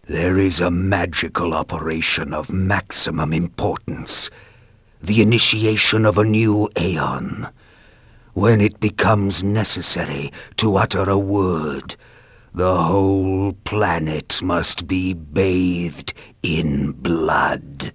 There is a magical operation of maximum importance. The initiation of a new aeon. When it becomes necessary to utter a word, the whole planet must be bathed in blood.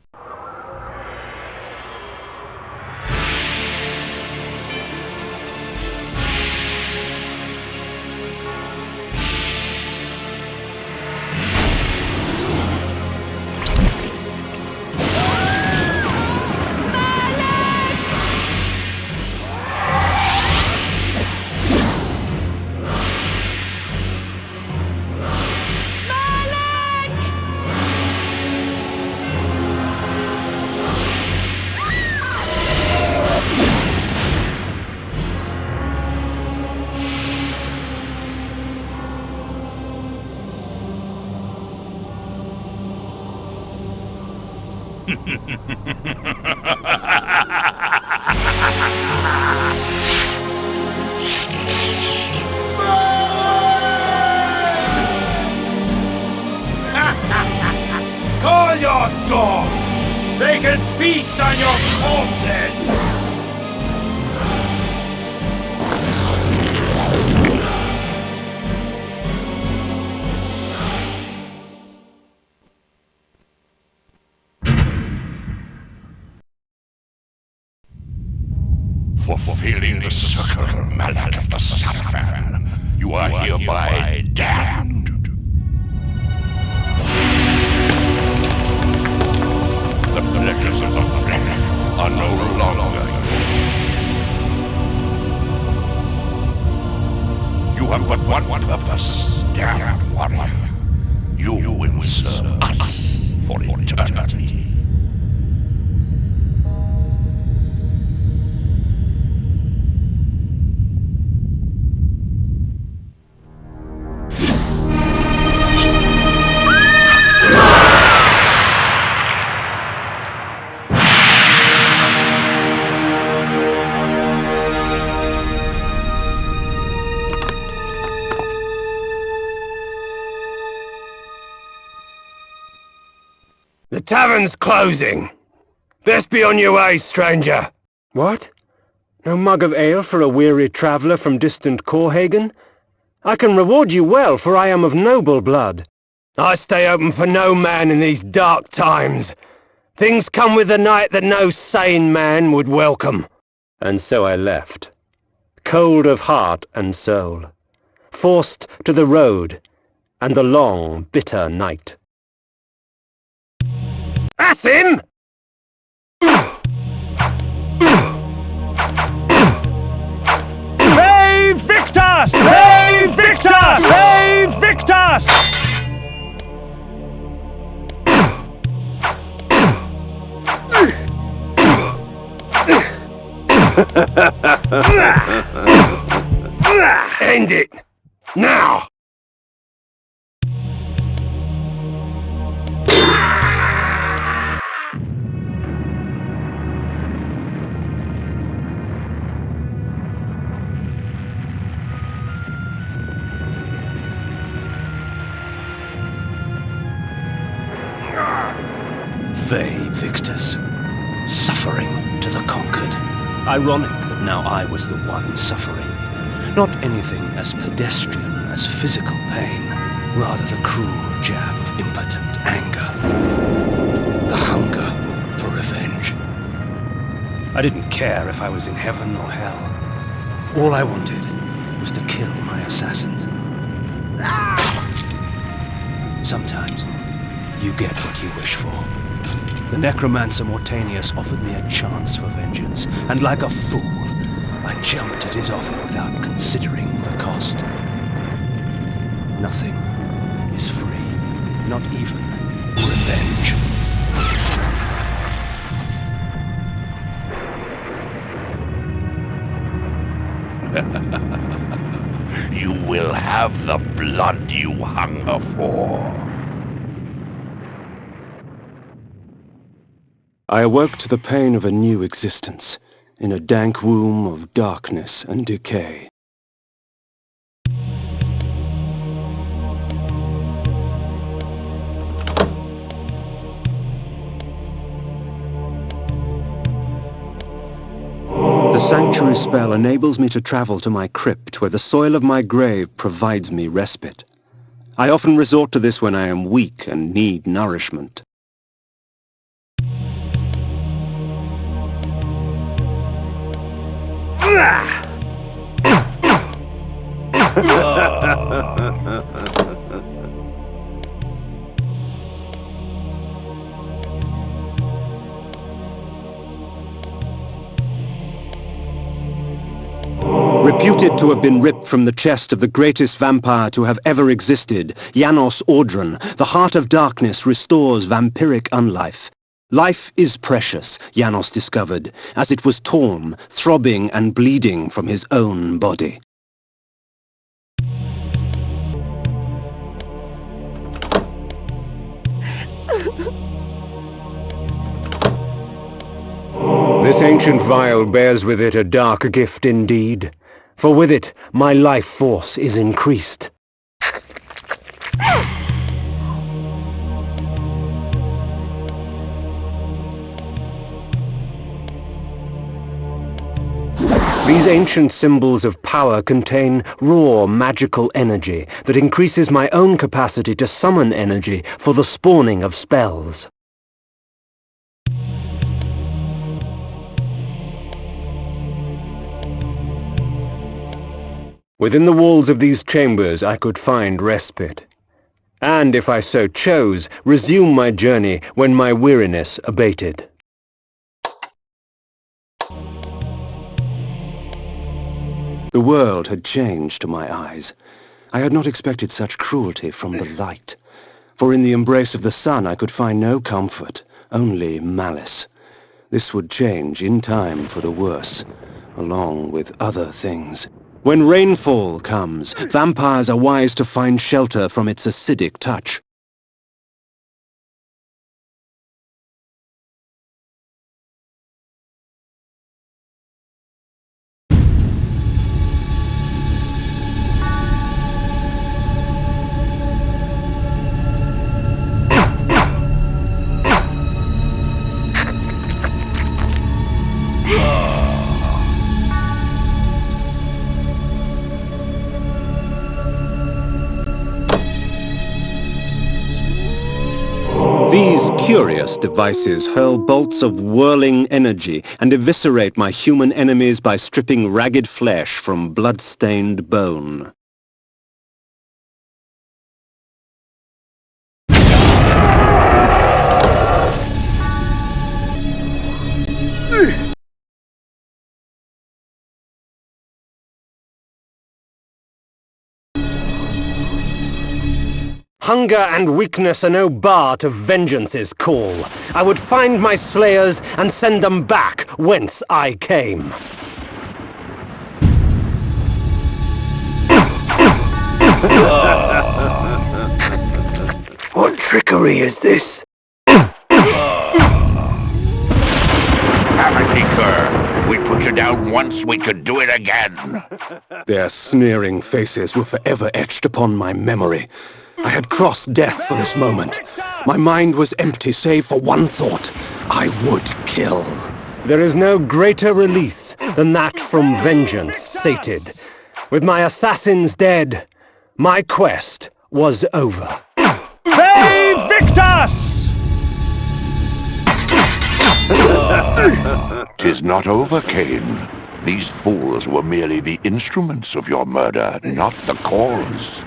Call your dogs! They can feast on your corpses! For fulfilling the circle mallet of the Saturn, you are hereby damned. The pleasures of the flesh are no longer yours. You have but one purpose, damned warrior. You will serve us for eternity. The tavern's closing. Best be on your way, stranger. What? No mug of ale for a weary traveller from distant Corhagen? I can reward you well, for I am of noble blood. I stay open for no man in these dark times. Things come with the night that no sane man would welcome. And so I left, cold of heart and soul, forced to the road and the long, bitter night. That's him! Save Victus! Save Victus! Save Victus! End it! Now! Vae Victus, suffering to the conquered. Ironic that now I was the one suffering. Not anything as pedestrian as physical pain, rather the cruel jab of impotent anger. The hunger for revenge. I didn't care if I was in heaven or hell. All I wanted was to kill my assassins. Sometimes you get what you wish for. The necromancer Mortanius offered me a chance for vengeance, and like a fool, I jumped at his offer without considering the cost. Nothing is free, not even revenge. You will have the blood you hunger for. I awoke to the pain of a new existence, in a dank womb of darkness and decay. sanctuary spell enables me to travel to my crypt where the soil of my grave provides me respite. I often resort to this when I am weak and need nourishment. Reputed to have been ripped from the chest of the greatest vampire to have ever existed, Janos Audron, the Heart of Darkness restores vampiric unlife. Life is precious, Janos discovered, as it was torn, throbbing and bleeding from his own body. This ancient vial bears with it a dark gift indeed, for with it my life force is increased. These ancient symbols of power contain raw magical energy that increases my own capacity to summon energy for the spawning of spells. Within the walls of these chambers I could find respite, and if I so chose, resume my journey when my weariness abated. The world had changed to my eyes. I had not expected such cruelty from the light, for in the embrace of the sun I could find no comfort, only malice. This would change in time for the worse, along with other things. When rainfall comes, vampires are wise to find shelter from its acidic touch. These curious devices hurl bolts of whirling energy and eviscerate my human enemies by stripping ragged flesh from blood-stained bone. Hunger and weakness are no bar to vengeance's call. I would find my slayers and send them back whence I came. What trickery is this? Amity Cur, if we put you down once, we could do it again. Their sneering faces were forever etched upon my memory. I had crossed death for this moment. My mind was empty save for one thought. I would kill. There is no greater release than that from vengeance sated. With my assassins dead, my quest was over. Hey, Victus! 'Tis not over, Kain. These fools were merely the instruments of your murder, not the cause.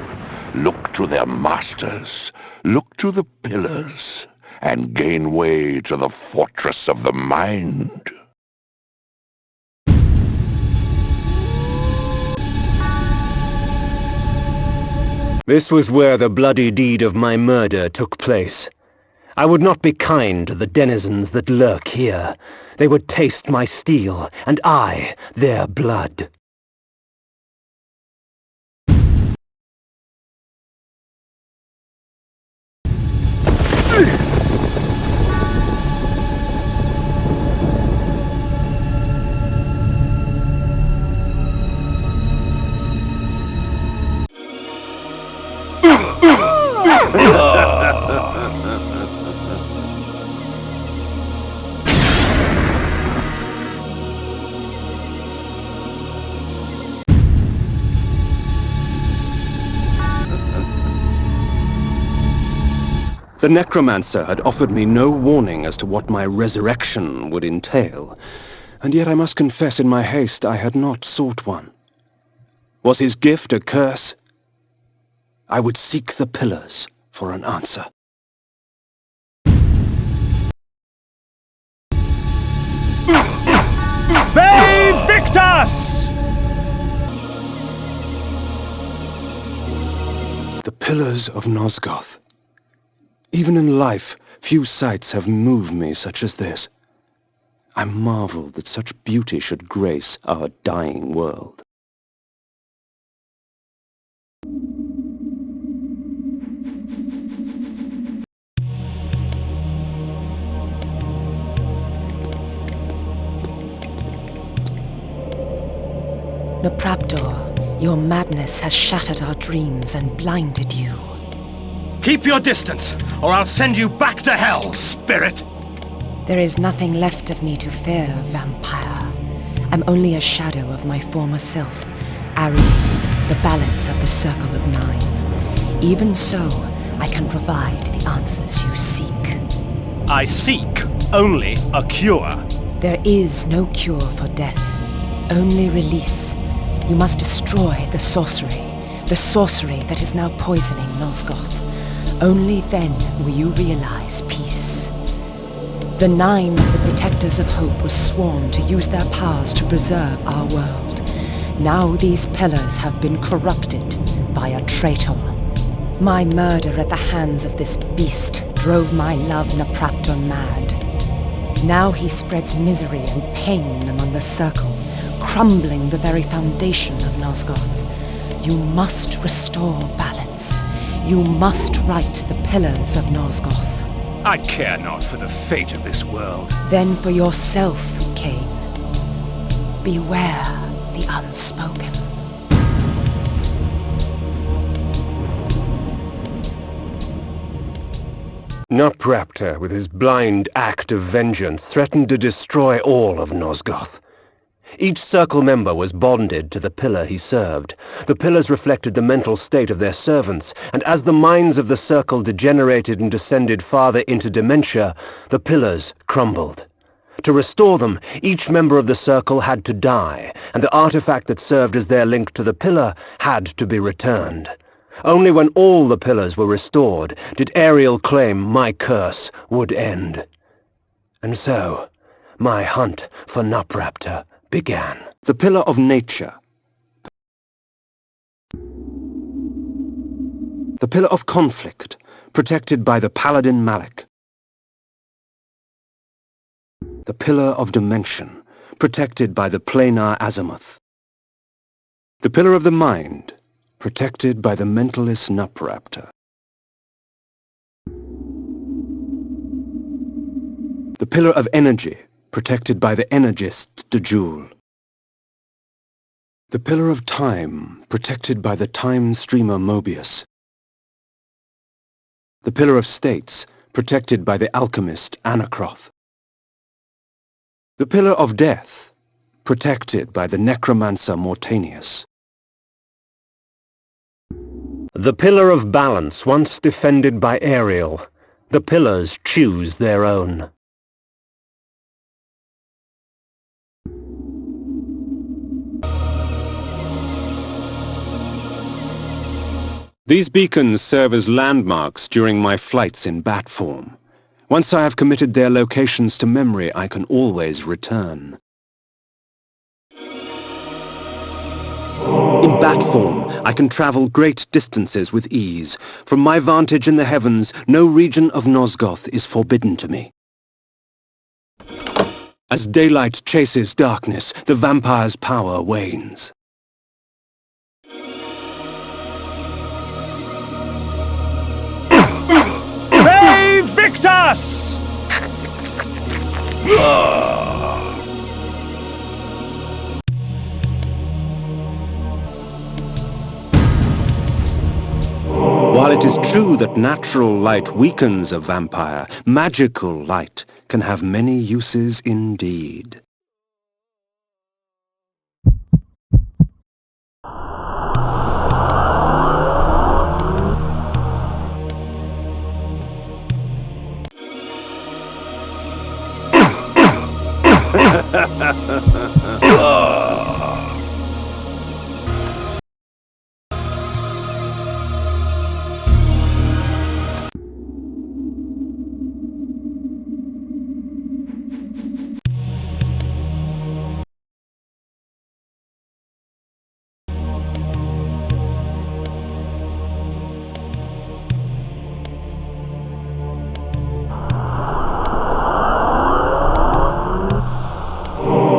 Look to their masters, look to the pillars, and gain way to the fortress of the mind. This was where the bloody deed of my murder took place. I would not be kind to the denizens that lurk here. They would taste my steel, and I their blood. The necromancer had offered me no warning as to what my resurrection would entail, and yet I must confess in my haste I had not sought one. Was his gift a curse? I would seek the pillars for an answer. Be Victus! The pillars of Nosgoth. Even in life, few sights have moved me such as this. I marvel that such beauty should grace our dying world. Nopraptor, your madness has shattered our dreams and blinded you. Keep your distance, or I'll send you back to hell, spirit! There is nothing left of me to fear, vampire. I'm only a shadow of my former self, Ari, the balance of the Circle of Nine. Even so, I can provide the answers you seek. I seek only a cure. There is no cure for death, only release. You must destroy the sorcery that is now poisoning Nosgoth. Only then will you realize peace. The Nine of the Protectors of Hope were sworn to use their powers to preserve our world. Now these pillars have been corrupted by a traitor. My murder at the hands of this beast drove my love Nopraptor mad. Now he spreads misery and pain among the Circle, crumbling the very foundation of Nosgoth. You must restore balance. You must right the pillars of Nosgoth. I care not for the fate of this world. Then for yourself, Kain. Beware the unspoken. Nopraptor, with his blind act of vengeance, threatened to destroy all of Nosgoth. Each Circle member was bonded to the pillar he served. The pillars reflected the mental state of their servants, and as the minds of the Circle degenerated and descended farther into dementia, the pillars crumbled. To restore them, each member of the Circle had to die, and the artifact that served as their link to the pillar had to be returned. Only when all the pillars were restored did Ariel claim my curse would end. And so, my hunt for Nopraptor began. The pillar of nature. The pillar of conflict, protected by the paladin Malek. The pillar of dimension, protected by the planar Azimuth. The pillar of the mind, protected by the mentalist Nopraptor. The pillar of energy, protected by the energist Dejul. The pillar of time, protected by the time streamer Mobius. The pillar of states, protected by the alchemist Anacroth. The pillar of death, protected by the necromancer Mortanius. The pillar of balance, once defended by Ariel. The pillars choose their own. These beacons serve as landmarks during my flights in bat form. Once I have committed their locations to memory, I can always return. In bat form, I can travel great distances with ease. From my vantage in the heavens, no region of Nosgoth is forbidden to me. As daylight chases darkness, the vampire's power wanes. Be Victus! While it is true that natural light weakens a vampire, magical light can have many uses indeed.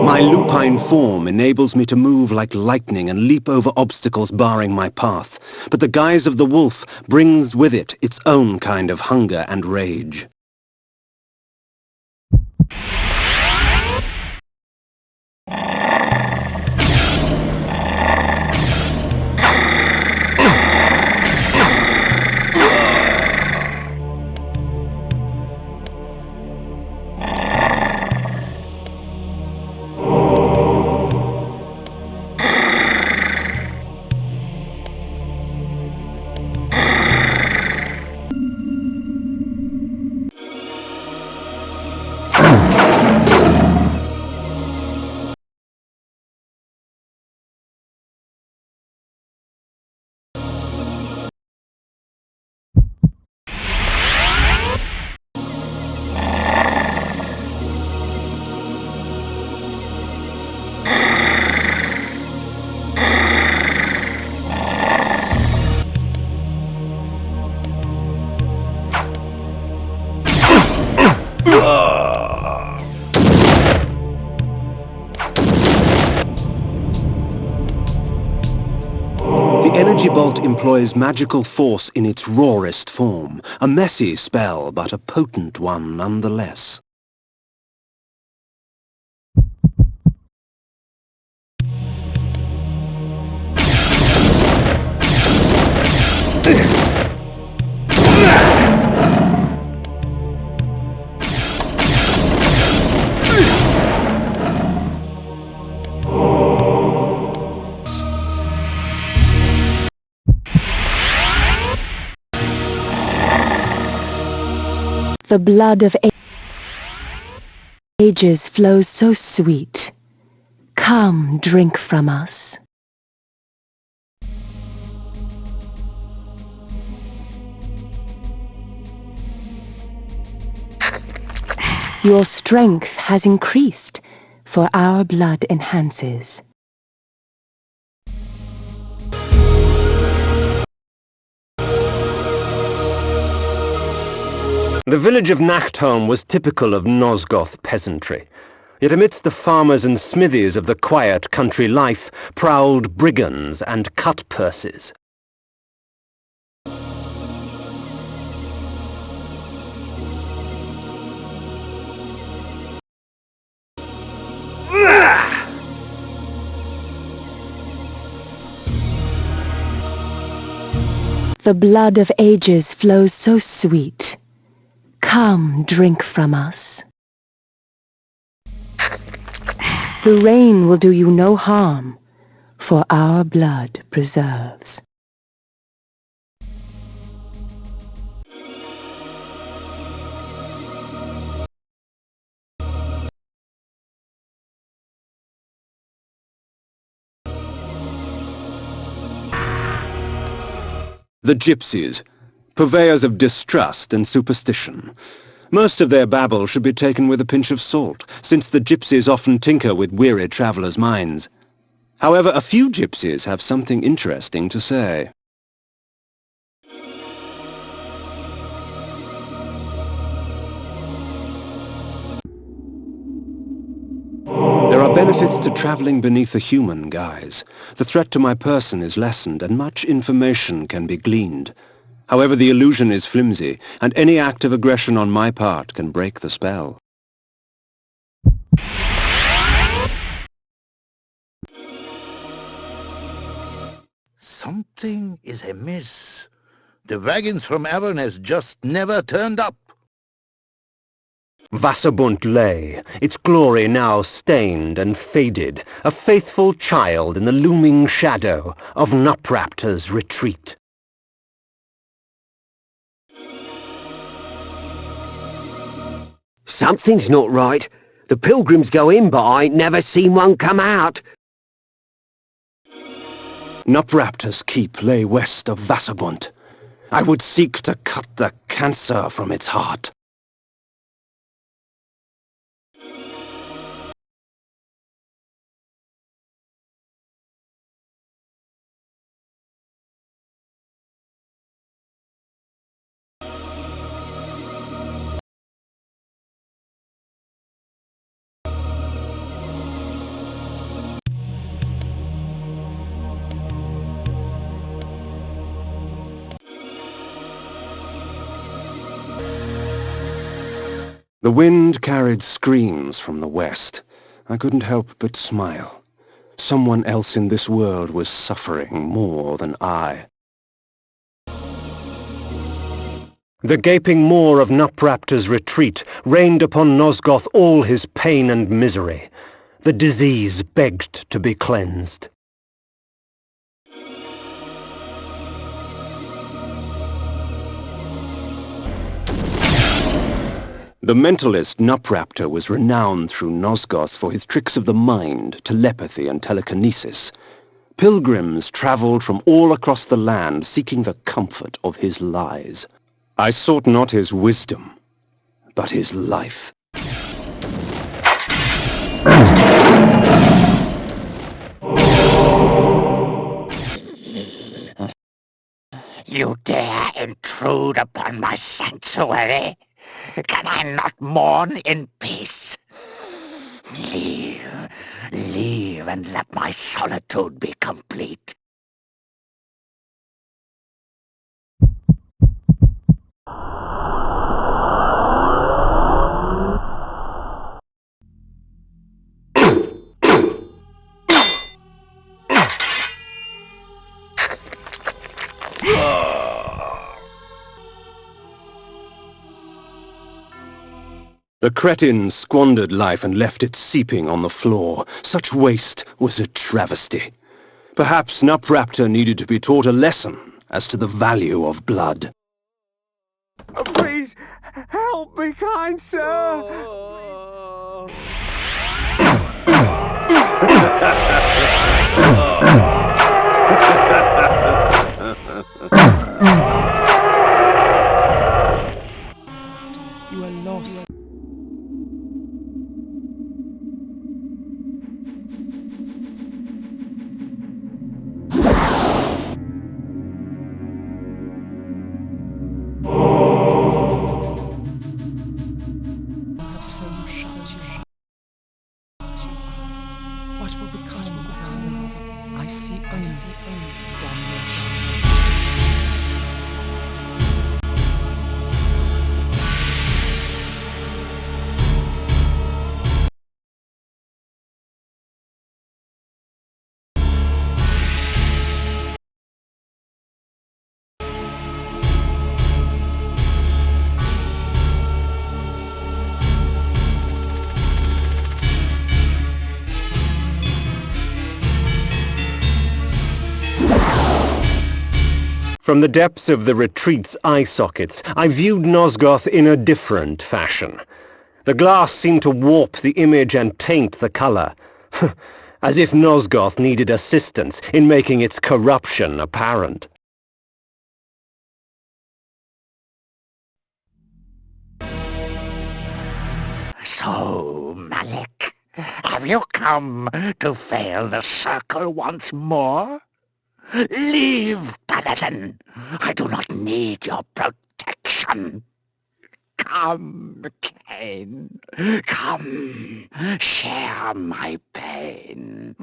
My lupine form enables me to move like lightning and leap over obstacles barring my path, but the guise of the wolf brings with it its own kind of hunger and rage. The energy bolt employs magical force in its rawest form, a messy spell, but a potent one nonetheless. The blood of ages flows so sweet. Come, drink from us. Your strength has increased, for our blood enhances. The village of Nachtholm was typical of Nosgoth peasantry. Yet amidst the farmers and smithies of the quiet country life prowled brigands and cut-purses. The blood of ages flows so sweet. Come, drink from us. The rain will do you no harm, for our blood preserves. The gypsies, purveyors of distrust and superstition. Most of their babble should be taken with a pinch of salt, since the gypsies often tinker with weary travellers' minds. However, a few gypsies have something interesting to say. There are benefits to travelling beneath a human guise. The threat to my person is lessened, and much information can be gleaned. However, the illusion is flimsy, and any act of aggression on my part can break the spell. Something is amiss. The wagons from Avernus just never turned up. Wasserbunt lay, its glory now stained and faded, a faithful child in the looming shadow of Nupraptor's retreat. Something's not right. The pilgrims go in, but I ain't never seen one come out. Nupraptor's keep lay west of Vassabunt. I would seek to cut the cancer from its heart. The wind carried screams from the west. I couldn't help but smile. Someone else in this world was suffering more than I. The gaping maw of Nupraptor's retreat rained upon Nosgoth all his pain and misery. The disease begged to be cleansed. The mentalist Nupraptor was renowned through Nosgoth for his tricks of the mind, telepathy and telekinesis. Pilgrims travelled from all across the land seeking the comfort of his lies. I sought not his wisdom, but his life. You dare intrude upon my sanctuary? Can I not mourn in peace? Leave and let my solitude be complete. The cretin squandered life and left it seeping on the floor. Such waste was a travesty. Perhaps Nupraptor needed to be taught a lesson as to the value of blood. Please, help me, kind sir! You are lost. What will become of? I see only damnation. From the depths of the retreat's eye sockets, I viewed Nosgoth in a different fashion. The glass seemed to warp the image and taint the color, as if Nosgoth needed assistance in making its corruption apparent. So, Malik, have you come to fail the circle once more? Leave, Paladin! I do not need your protection. Come, Kain. Come, share my pain.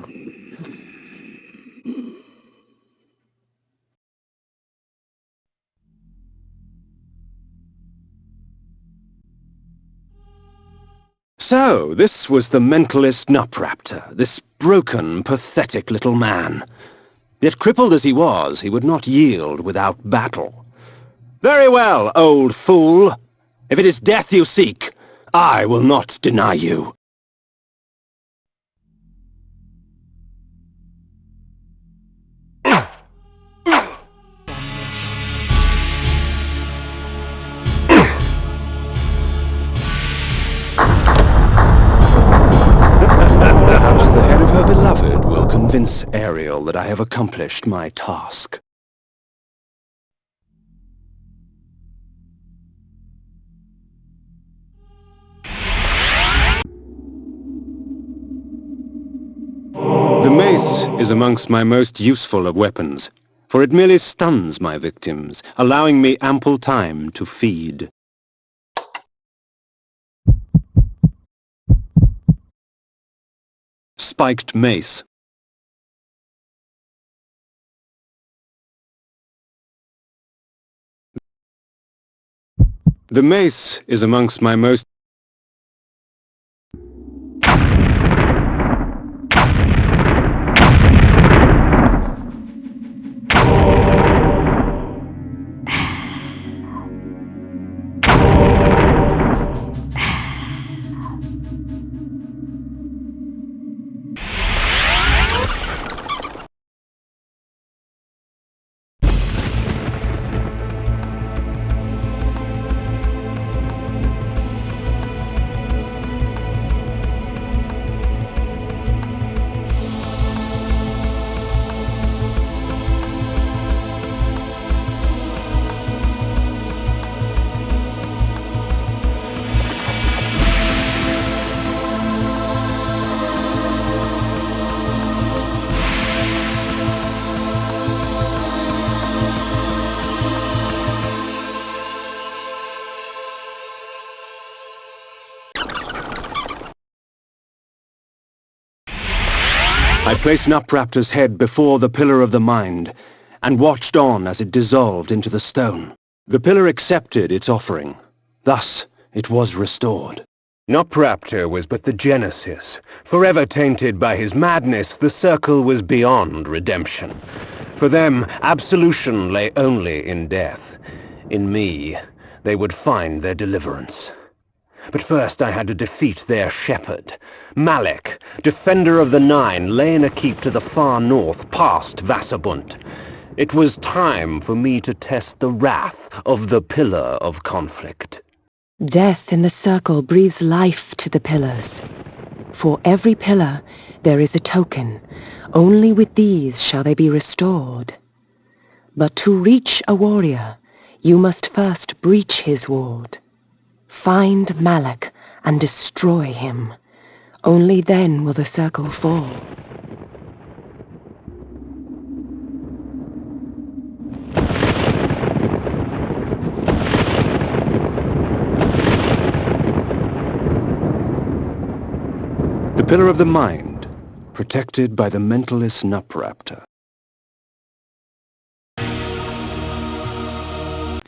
So, this was the mentalist Nupraptor, this broken, pathetic little man. Yet crippled as he was, he would not yield without battle. Very well, old fool. If it is death you seek, I will not deny you. Prince Ariel, that I have accomplished my task. The mace is amongst my most useful of weapons, for it merely stuns my victims, allowing me ample time to feed. Spiked mace. The mace is amongst my most... I placed Nupraptor's head before the Pillar of the Mind, and watched on as it dissolved into the stone. The pillar accepted its offering. Thus it was restored. Nupraptor was but the genesis. Forever tainted by his madness, the circle was beyond redemption. For them, absolution lay only in death. In me, they would find their deliverance. But first I had to defeat their shepherd. Malek, defender of the Nine, lay in a keep to the far north, past Vassabunt. It was time for me to test the wrath of the Pillar of Conflict. Death in the circle breathes life to the pillars. For every pillar there is a token. Only with these shall they be restored. But to reach a warrior, you must first breach his ward. Find Malek and destroy him. Only then will the circle fall. The Pillar of the Mind, protected by the mentalist Nupraptor.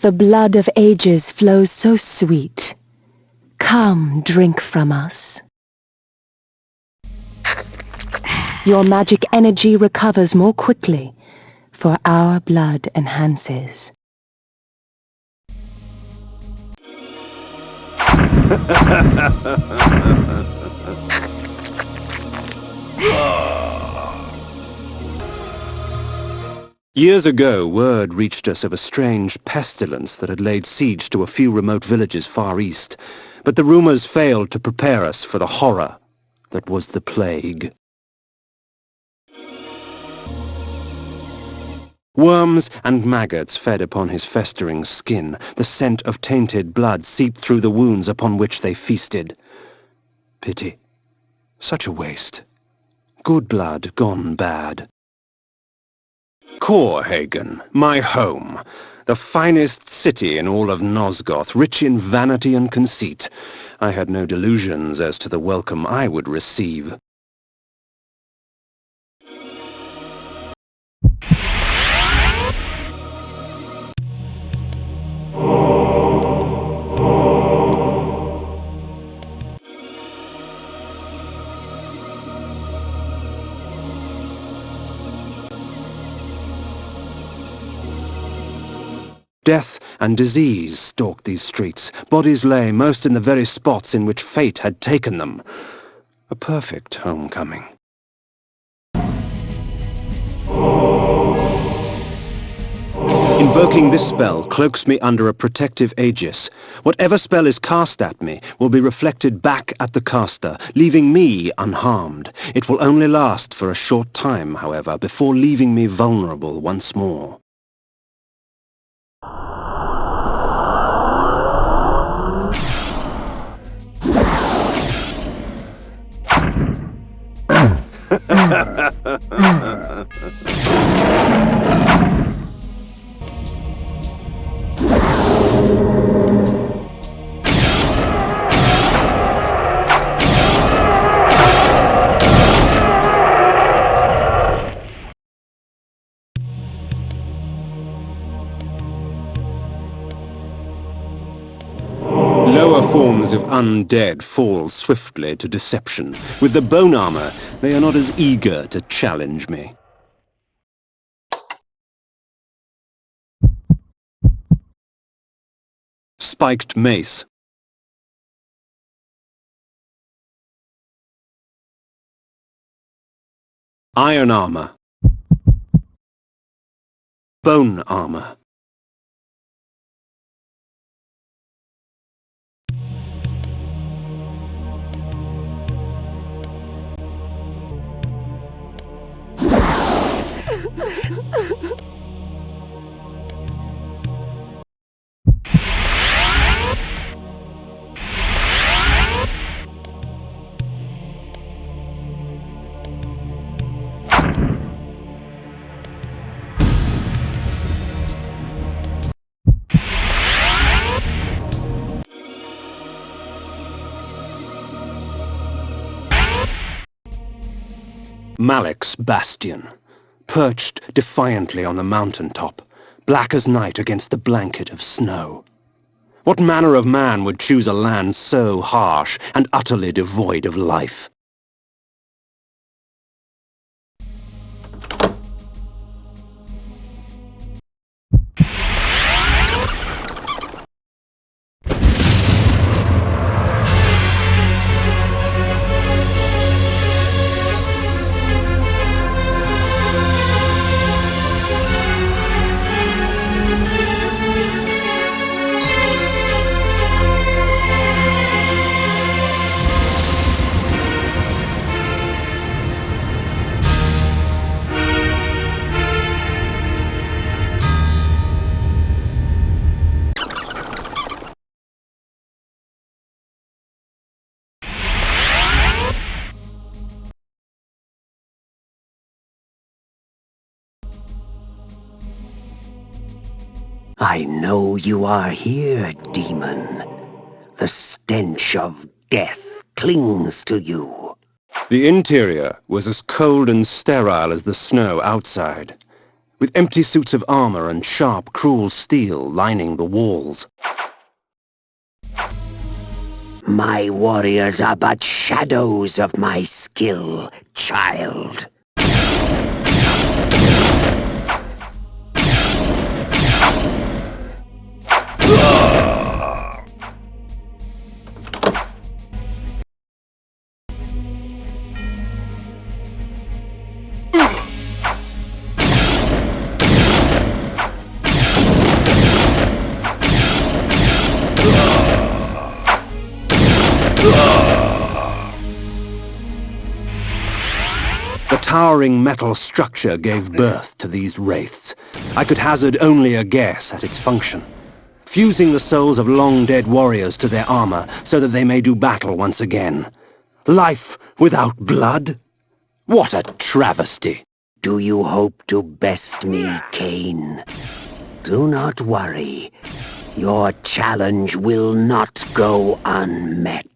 The blood of ages flows so sweet. Come, drink from us. Your magic energy recovers more quickly, for our blood enhances. Years ago, word reached us of a strange pestilence that had laid siege to a few remote villages far east, but the rumors failed to prepare us for the horror that was the plague. Worms and maggots fed upon his festering skin. The scent of tainted blood seeped through the wounds upon which they feasted. Pity. Such a waste. Good blood gone bad. Korhagen, my home, the finest city in all of Nosgoth, rich in vanity and conceit. I had no delusions as to the welcome I would receive. Death and disease stalked these streets. Bodies lay, most in the very spots in which fate had taken them. A perfect homecoming. In Invoking this spell cloaks me under a protective aegis. Whatever spell is cast at me will be reflected back at the caster, leaving me unharmed. It will only last for a short time, however, before leaving me vulnerable once more. Lower forms of undead fall swiftly to deception. With the bone armor, they are not as eager to challenge me. Spiked mace. Iron armor. Bone armor. Malek's Bastion, perched defiantly on the mountaintop, black as night against the blanket of snow. What manner of man would choose a land so harsh and utterly devoid of life? I know you are here, demon. The stench of death clings to you. The interior was as cold and sterile as the snow outside, with empty suits of armor and sharp, cruel steel lining the walls. My warriors are but shadows of my skill, child. The towering metal structure gave birth to these wraiths. I could hazard only a guess at its function. Fusing the souls of long-dead warriors to their armor so that they may do battle once again. Life without blood? What a travesty! Do you hope to best me, Kain? Do not worry. Your challenge will not go unmet.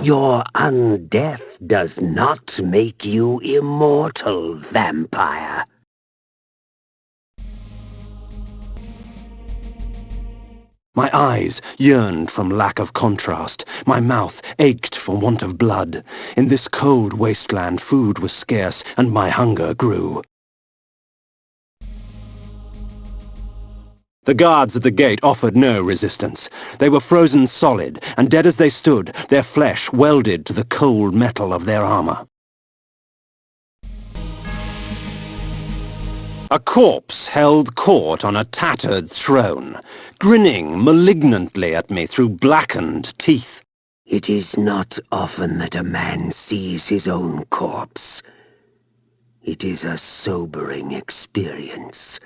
Your undeath does not make you immortal, vampire. My eyes yearned from lack of contrast. My mouth ached for want of blood. In this cold wasteland, food was scarce, and my hunger grew. The guards at the gate offered no resistance. They were frozen solid, and dead as they stood, their flesh welded to the cold metal of their armor. A corpse held court on a tattered throne, grinning malignantly at me through blackened teeth. It is not often that a man sees his own corpse. It is a sobering experience.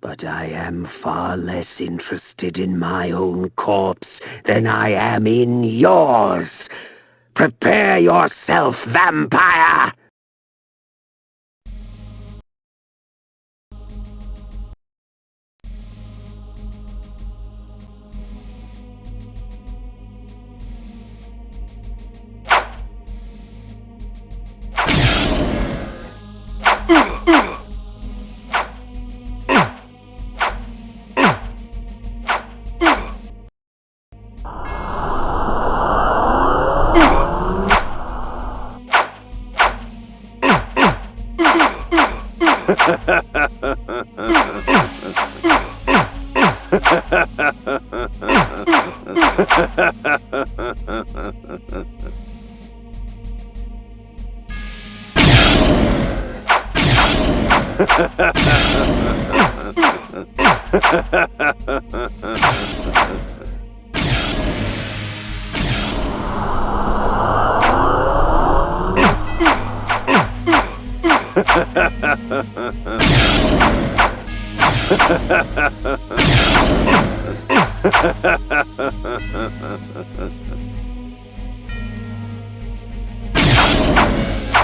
But I am far less interested in my own corpse than I am in yours. Prepare yourself, vampire!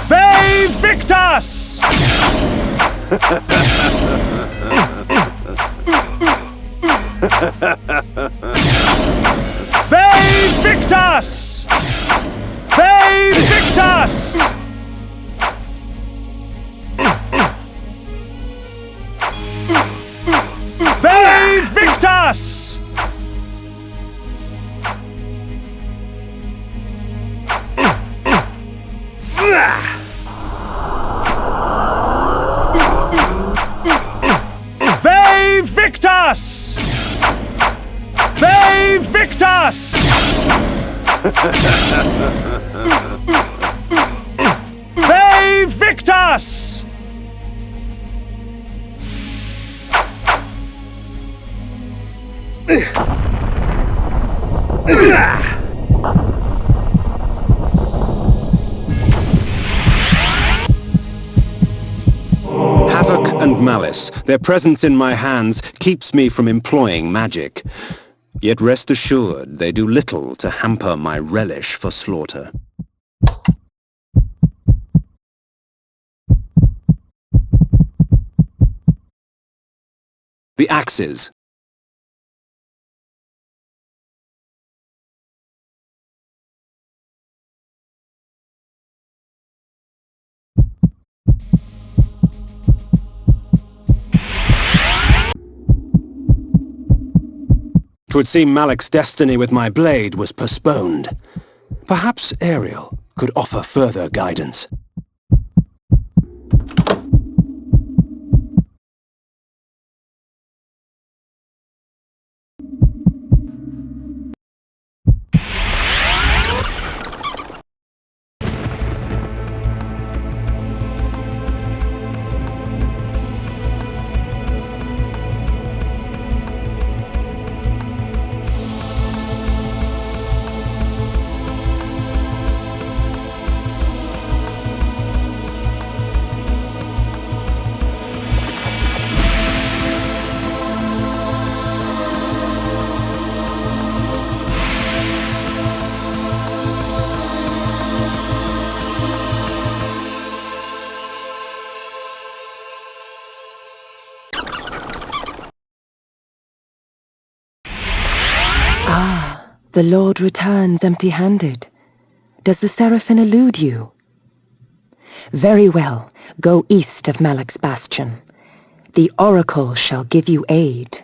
They Victus! They Victus! They Victus! They Victus! They Victus! They Victus! They Victus! Havoc and malice, their presence in my hands keeps me from employing magic. Yet rest assured, they do little to hamper my relish for slaughter. The axes. 'Twould seem Malek's destiny with my blade was postponed. Perhaps Ariel could offer further guidance. Ah, the Lord returns empty-handed. Does the Seraphim elude you? Very well, go east of Malek's bastion. The Oracle shall give you aid.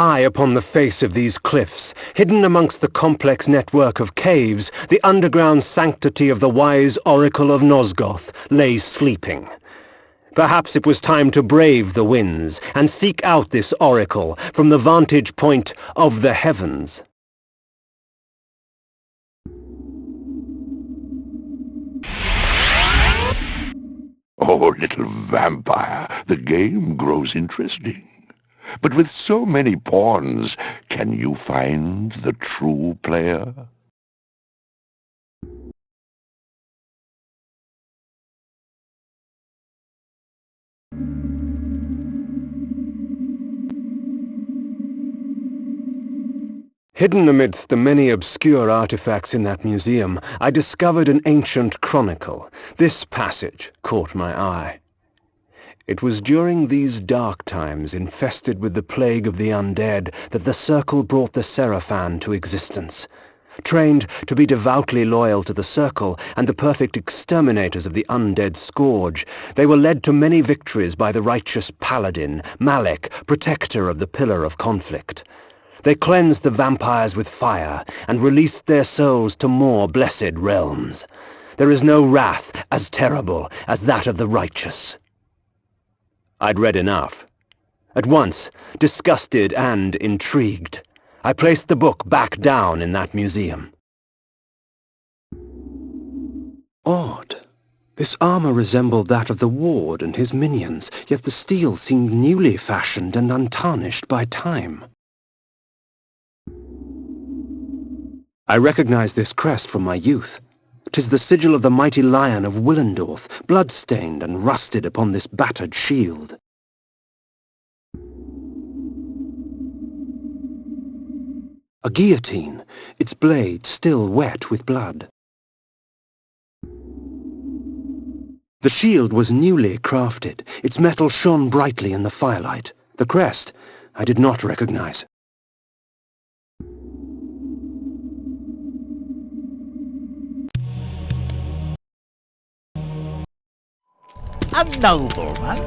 High upon the face of these cliffs, hidden amongst the complex network of caves, the underground sanctity of the wise Oracle of Nosgoth lay sleeping. Perhaps it was time to brave the winds and seek out this oracle from the vantage point of the heavens. Oh, little vampire, the game grows interesting. But with so many pawns, can you find the true player? Hidden amidst the many obscure artifacts in that museum, I discovered an ancient chronicle. This passage caught my eye. It was during these dark times, infested with the plague of the undead, that the Circle brought the Seraphan to existence. Trained to be devoutly loyal to the Circle and the perfect exterminators of the undead scourge, they were led to many victories by the righteous Paladin, Malek, protector of the Pillar of Conflict. They cleansed the vampires with fire and released their souls to more blessed realms. There is no wrath as terrible as that of the righteous. I'd read enough. At once, disgusted and intrigued, I placed the book back down in that museum. Odd. This armor resembled that of the ward and his minions, yet the steel seemed newly fashioned and untarnished by time. I recognized this crest from my youth. 'Tis the sigil of the mighty lion of Willendorf, blood-stained and rusted upon this battered shield. A guillotine, its blade still wet with blood. The shield was newly crafted. Its metal shone brightly in the firelight. The crest I did not recognize. A nobleman,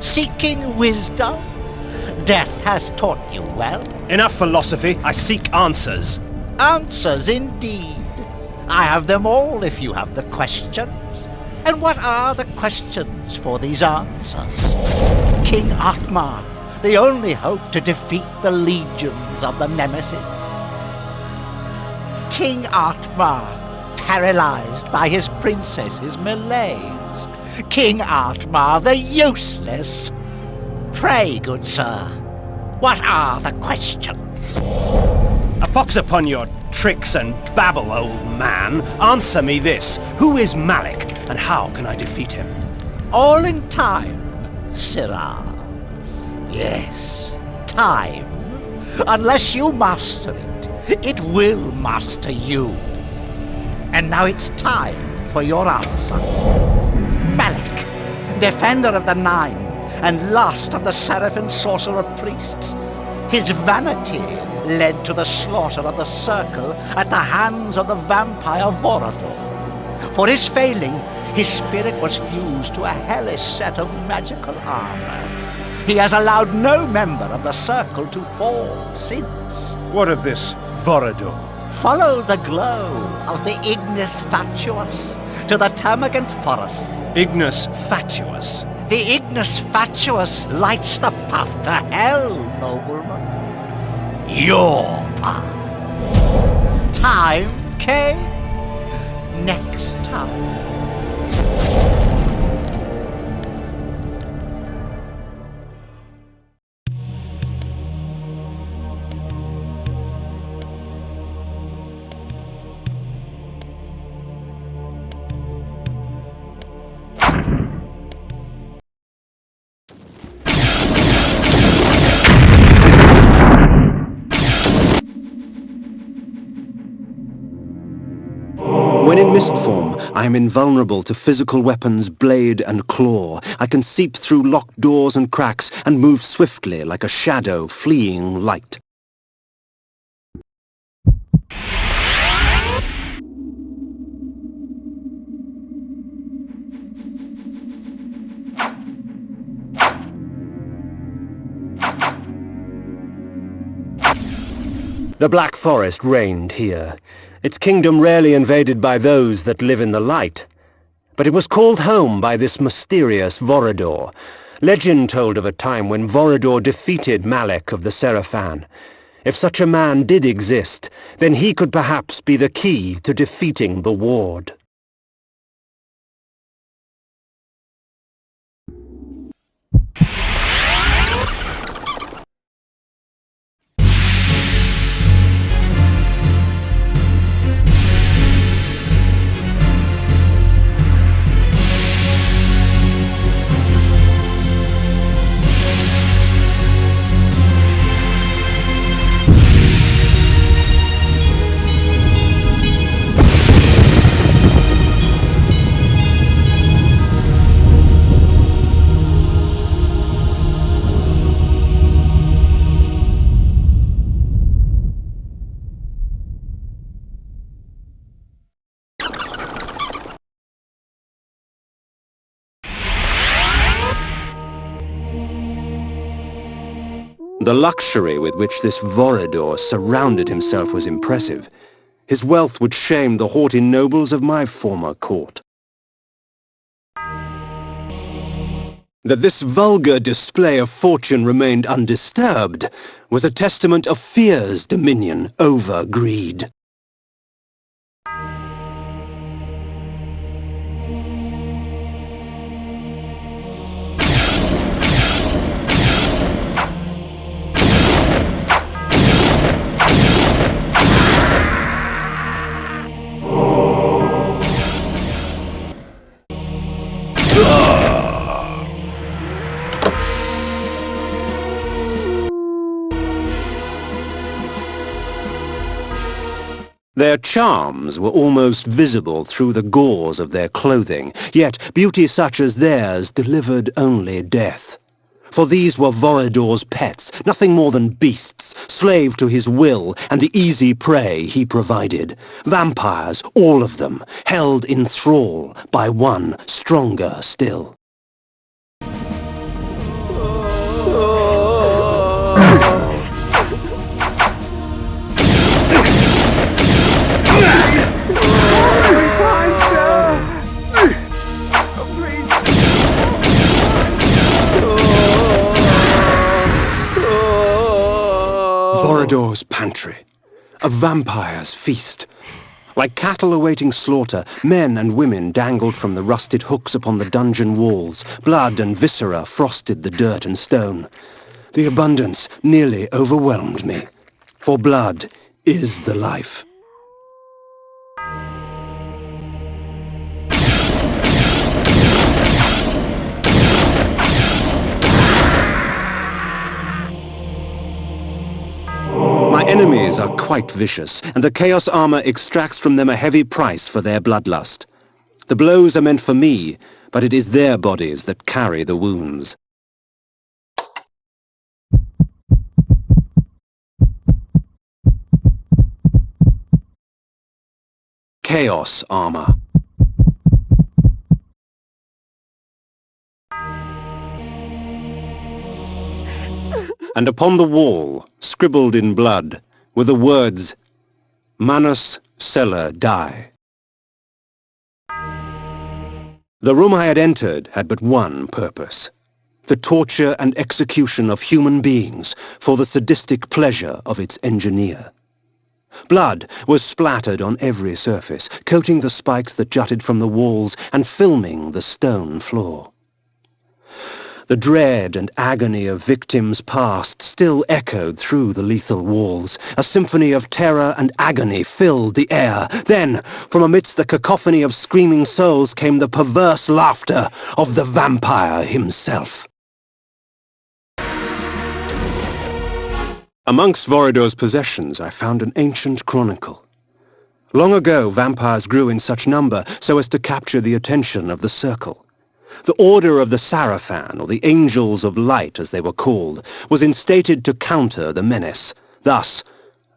seeking wisdom. Death has taught you well. Enough philosophy. I seek answers. Answers indeed. I have them all if you have the questions. And what are the questions for these answers? King Atmar, the only hope to defeat the legions of the Nemesis. King Atmar, paralyzed by his princess's malaise. King Atmar the useless. Pray, good sir, what are the questions? A pox upon your tricks and babble, old man. Answer me this. Who is Malek, and how can I defeat him? All in time, Sirrah. Yes, time. Unless you master it, it will master you. And now it's time for your answer. Malek, defender of the Nine, and last of the Seraphim sorcerer priests. His vanity led to the slaughter of the Circle at the hands of the vampire Vorador. For his failing, his spirit was fused to a hellish set of magical armor. He has allowed no member of the Circle to fall since. What of this Vorador? Follow the glow of the Ignis Fatuus to the Termagant Forest. Ignis Fatuus? The Ignis Fatuus lights the path to hell, nobleman. Your path. Time, Kain? Next time. When in mist form, I am invulnerable to physical weapons, blade and claw. I can seep through locked doors and cracks and move swiftly like a shadow fleeing light. The Black Forest reigned here, its kingdom rarely invaded by those that live in the light. But it was called home by this mysterious Vorador. Legend told of a time when Vorador defeated Malek of the Seraphan. If such a man did exist, then he could perhaps be the key to defeating the Ward. The luxury with which this Vorador surrounded himself was impressive. His wealth would shame the haughty nobles of my former court. That this vulgar display of fortune remained undisturbed was a testament of fear's dominion over greed. Their charms were almost visible through the gauze of their clothing, yet beauty such as theirs delivered only death. For these were Vorador's pets, nothing more than beasts, slave to his will and the easy prey he provided. Vampires, all of them, held in thrall by one stronger still. Vorador's pantry, a vampire's feast. Like cattle awaiting slaughter, men and women dangled from the rusted hooks upon the dungeon walls. Blood and viscera frosted the dirt and stone. The abundance nearly overwhelmed me, for blood is the life. My enemies are quite vicious, and the Chaos Armor extracts from them a heavy price for their bloodlust. The blows are meant for me, but it is their bodies that carry the wounds. Chaos Armor. And upon the wall, scribbled in blood, were the words, Manus Celer Die. The room I had entered had but one purpose: the torture and execution of human beings for the sadistic pleasure of its engineer. Blood was splattered on every surface, coating the spikes that jutted from the walls and filming the stone floor. The dread and agony of victims past still echoed through the lethal walls. A symphony of terror and agony filled the air. Then, from amidst the cacophony of screaming souls came the perverse laughter of the vampire himself. Amongst Vorador's possessions I found an ancient chronicle. Long ago vampires grew in such number so as to capture the attention of the Circle. The Order of the Seraphan, or the Angels of Light as they were called, was instated to counter the menace. Thus,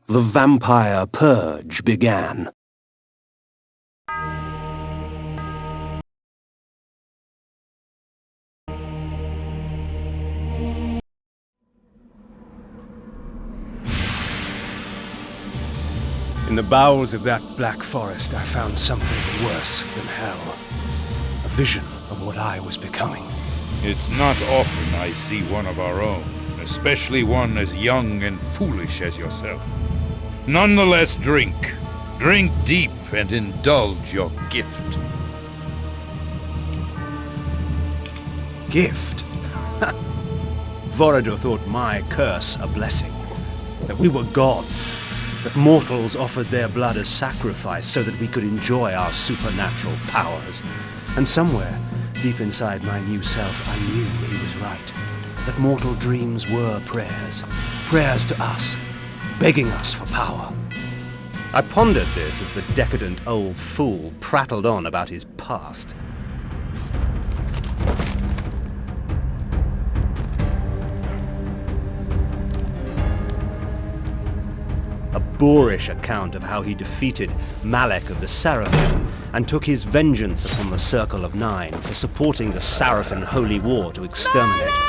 the Vampire Purge began. In the bowels of that black forest, I found something worse than hell. A vision of what I was becoming. It's not often I see one of our own, especially one as young and foolish as yourself. Nonetheless, drink. Drink deep and indulge your gift. Gift? Vorador thought my curse a blessing. That we were gods. That mortals offered their blood as sacrifice so that we could enjoy our supernatural powers. And somewhere, deep inside my new self, I knew he was right. That mortal dreams were prayers. Prayers to us, begging us for power. I pondered this as the decadent old fool prattled on about his past. A boorish account of how he defeated Malek of the Seraphim and took his vengeance upon the Circle of Nine for supporting the Seraphim Holy War to exterminate us.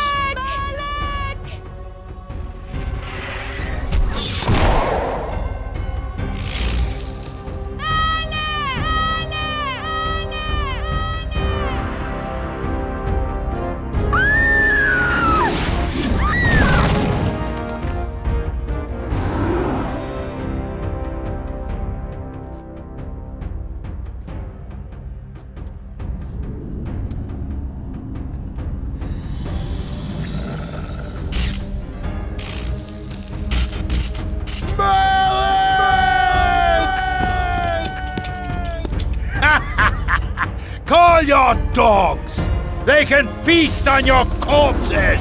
Call your dogs! They can feast on your corpses!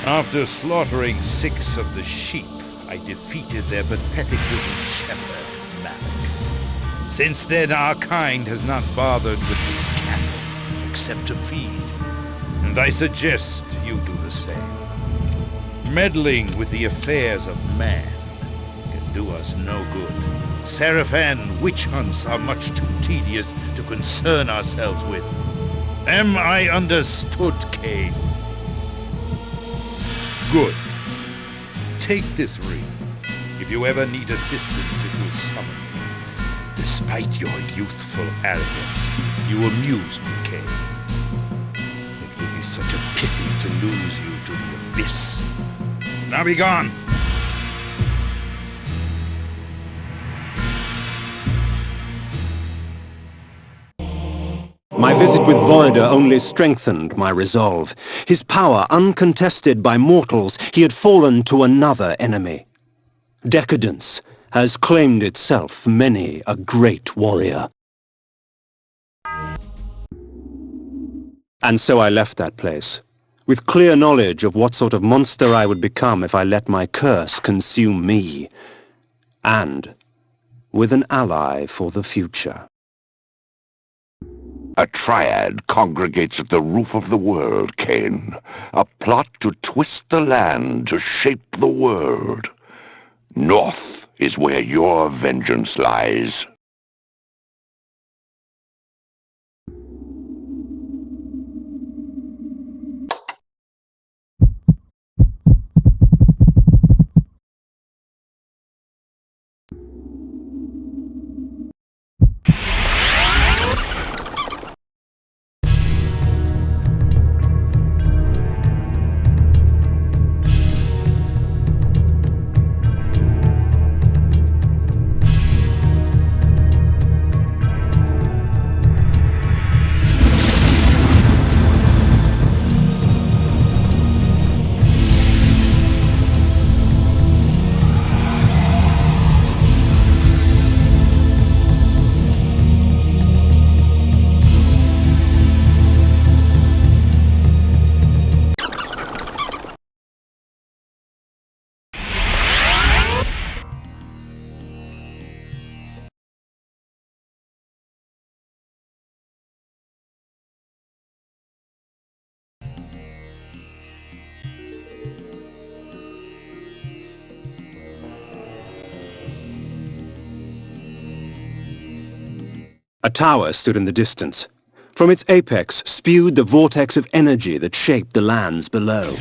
After slaughtering 6 of the sheep, I defeated their pathetic little shepherd, Malek. Since then, our kind has not bothered with the cattle, except to feed. And I suggest you do the same. Meddling with the affairs of man can do us no good. Seraphan witch hunts are much too tedious to concern ourselves with. Am I understood, Kain? Good. Take this ring. If you ever need assistance, it will summon me. Despite your youthful arrogance, you amuse me, Kain. It will be such a pity to lose you to the abyss. Now be gone! My visit with Vorador only strengthened my resolve. His power, uncontested by mortals, he had fallen to another enemy. Decadence has claimed itself many a great warrior. And so I left that place, with clear knowledge of what sort of monster I would become if I let my curse consume me, and with an ally for the future. A triad congregates at the roof of the world, Kain. A plot to twist the land, to shape the world. North is where your vengeance lies. A tower stood in the distance. From its apex spewed the vortex of energy that shaped the lands below.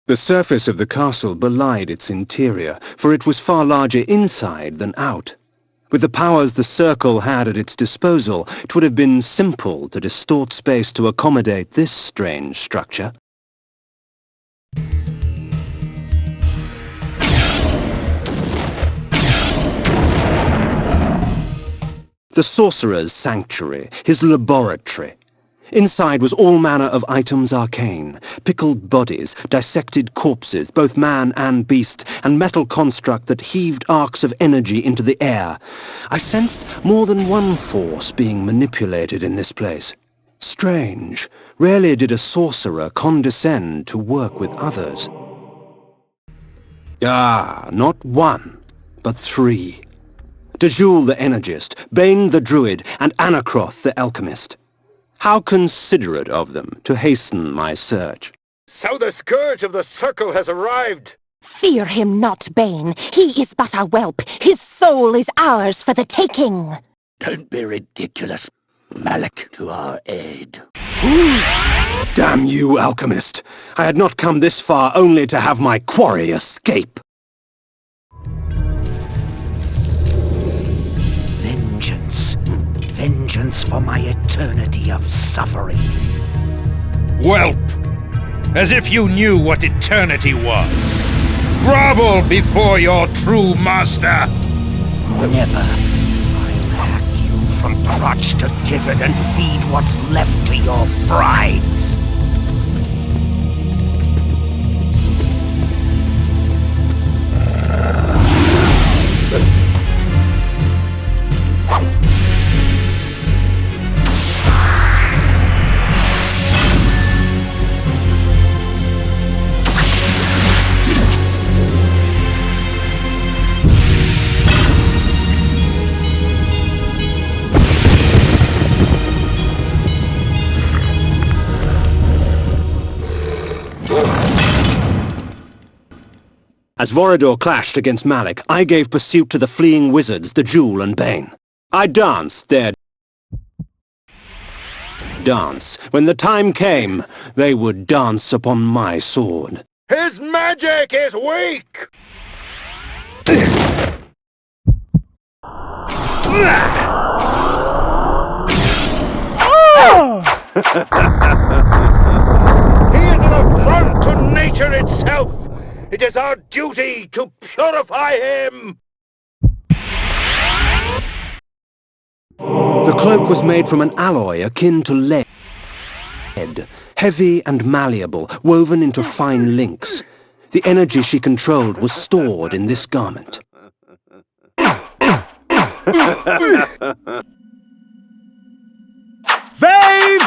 The surface of the castle belied its interior, for it was far larger inside than out. With the powers the Circle had at its disposal, it would have been simple to distort space to accommodate this strange structure. The Sorcerer's sanctuary, his laboratory. Inside was all manner of items arcane, pickled bodies, dissected corpses, both man and beast, and metal construct that heaved arcs of energy into the air. I sensed more than one force being manipulated in this place. Strange. Rarely did a sorcerer condescend to work with others. Ah, not one, but three. Dejul the Energist, Bane the Druid, and Anacroth the Alchemist. How considerate of them to hasten my search. So the Scourge of the Circle has arrived! Fear him not, Bane. He is but a whelp. His soul is ours for the taking. Don't be ridiculous. Malik, to our aid. Damn you, Alchemist! I had not come this far only to have my quarry escape. Vengeance. Vengeance for my eternity of suffering. Whelp! As if you knew what eternity was. Grovel before your true master! Never. I'll hack you from crotch to gizzard and feed what's left to your brides. As Vorador clashed against Malik, I gave pursuit to the fleeing wizards, Dejul and Bane. I danced their dance. When the time came, they would dance upon my sword. His magic is weak! He is an affront to nature itself! It is our duty to purify him! The cloak was made from an alloy akin to lead, heavy and malleable, woven into fine links. The energy she controlled was stored in this garment. Ve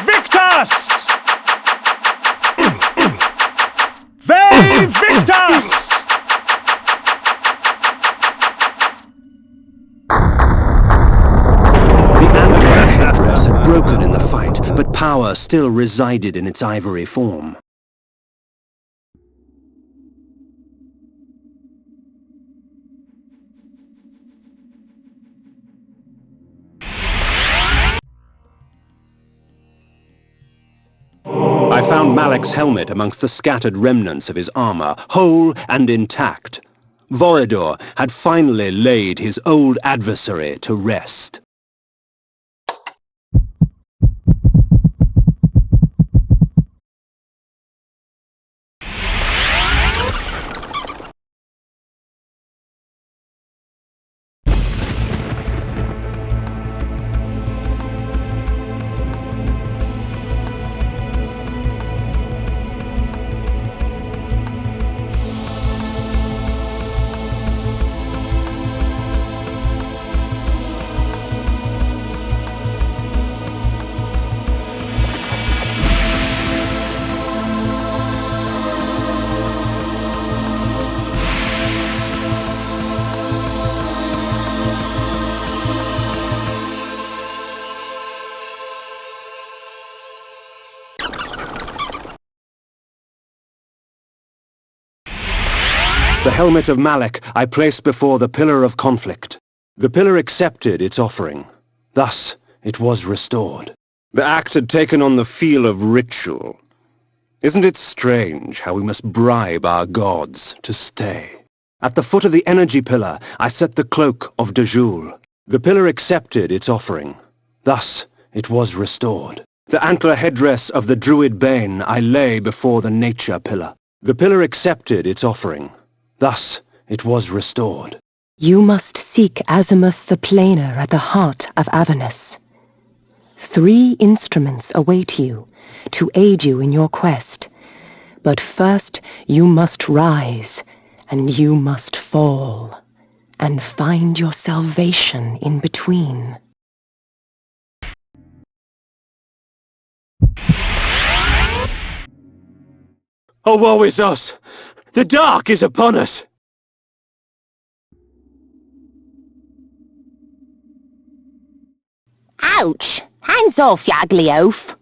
Victus! Ve Victus! The antler headdress had broken in the fight, but power still resided in its ivory form. I found Malik's helmet amongst the scattered remnants of his armor, whole and intact. Vorador had finally laid his old adversary to rest. The helmet of Malek I placed before the pillar of conflict. The pillar accepted its offering. Thus, it was restored. The act had taken on the feel of ritual. Isn't it strange how we must bribe our gods to stay? At the foot of the energy pillar, I set the cloak of Dejul. The pillar accepted its offering. Thus, it was restored. The antler headdress of the druid Bane I lay before the nature pillar. The pillar accepted its offering. Thus, it was restored. You must seek Azimuth the Planer at the heart of Avernus. 3 instruments await you to aid you in your quest. But first you must rise, and you must fall, and find your salvation in between. Oh, woe is us! The dark is upon us! Ouch! Hands off, you ugly oaf!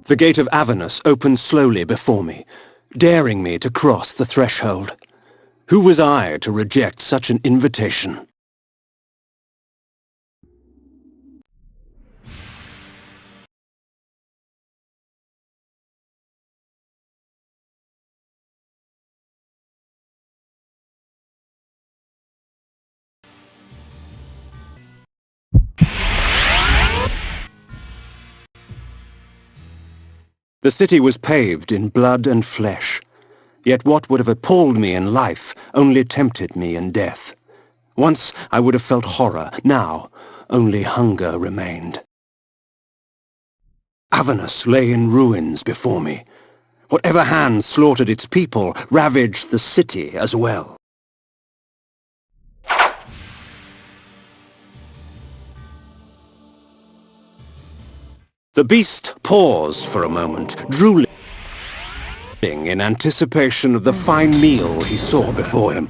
The gate of Avernus opened slowly before me, daring me to cross the threshold. Who was I to reject such an invitation? The city was paved in blood and flesh, yet what would have appalled me in life only tempted me in death. Once I would have felt horror, now only hunger remained. Avernus lay in ruins before me. Whatever hand slaughtered its people ravaged the city as well. The beast paused for a moment, drooling in anticipation of the fine meal he saw before him.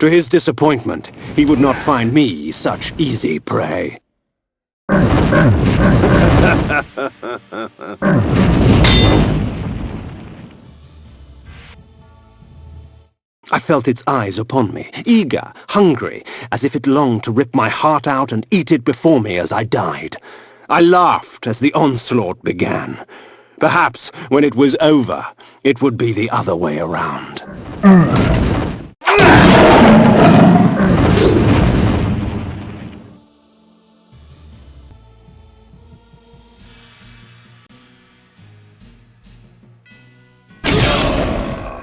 To his disappointment, he would not find me such easy prey. I felt its eyes upon me, eager, hungry, as if it longed to rip my heart out and eat it before me as I died. I laughed as the onslaught began. Perhaps, when it was over, it would be the other way around.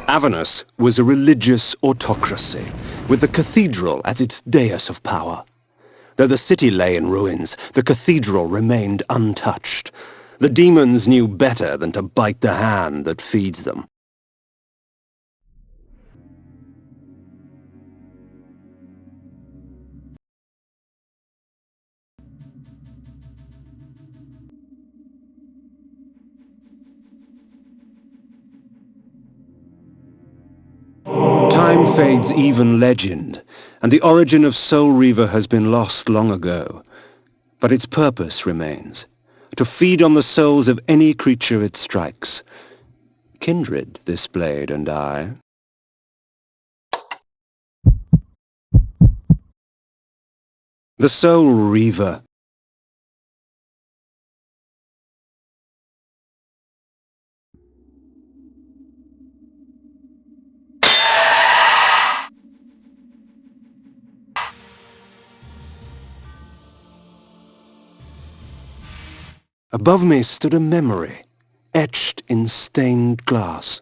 Avernus was a religious autocracy, with the cathedral as its dais of power. Though the city lay in ruins, the cathedral remained untouched. The demons knew better than to bite the hand that feeds them. Time fades even legend, and the origin of Soul Reaver has been lost long ago. But its purpose remains, to feed on the souls of any creature it strikes. Kindred, this blade and I. The Soul Reaver. Above me stood a memory, etched in stained glass.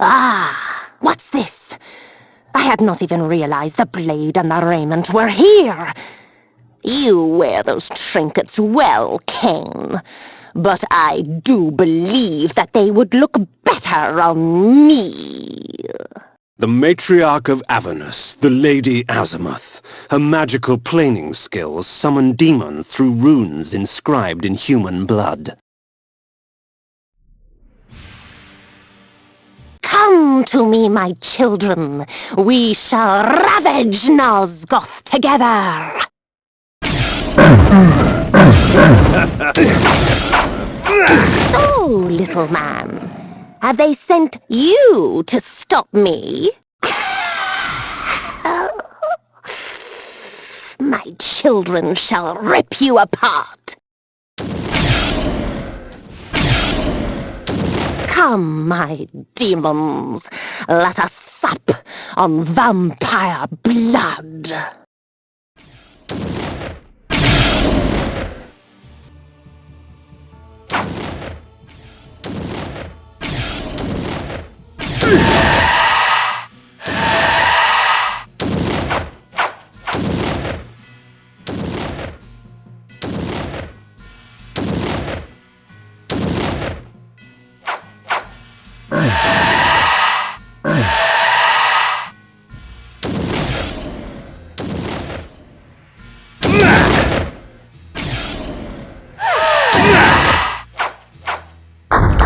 Ah, what's this? I had not even realized the blade and the raiment were here. You wear those trinkets well, Kain. But I do believe that they would look better on me. The matriarch of Avernus, the Lady Azimuth. Her magical planing skills summon demons through runes inscribed in human blood. Come to me, my children. We shall ravage Nosgoth together. So, little man, have they sent you to stop me? My children shall rip you apart. Come, my demons, let us sup on vampire blood.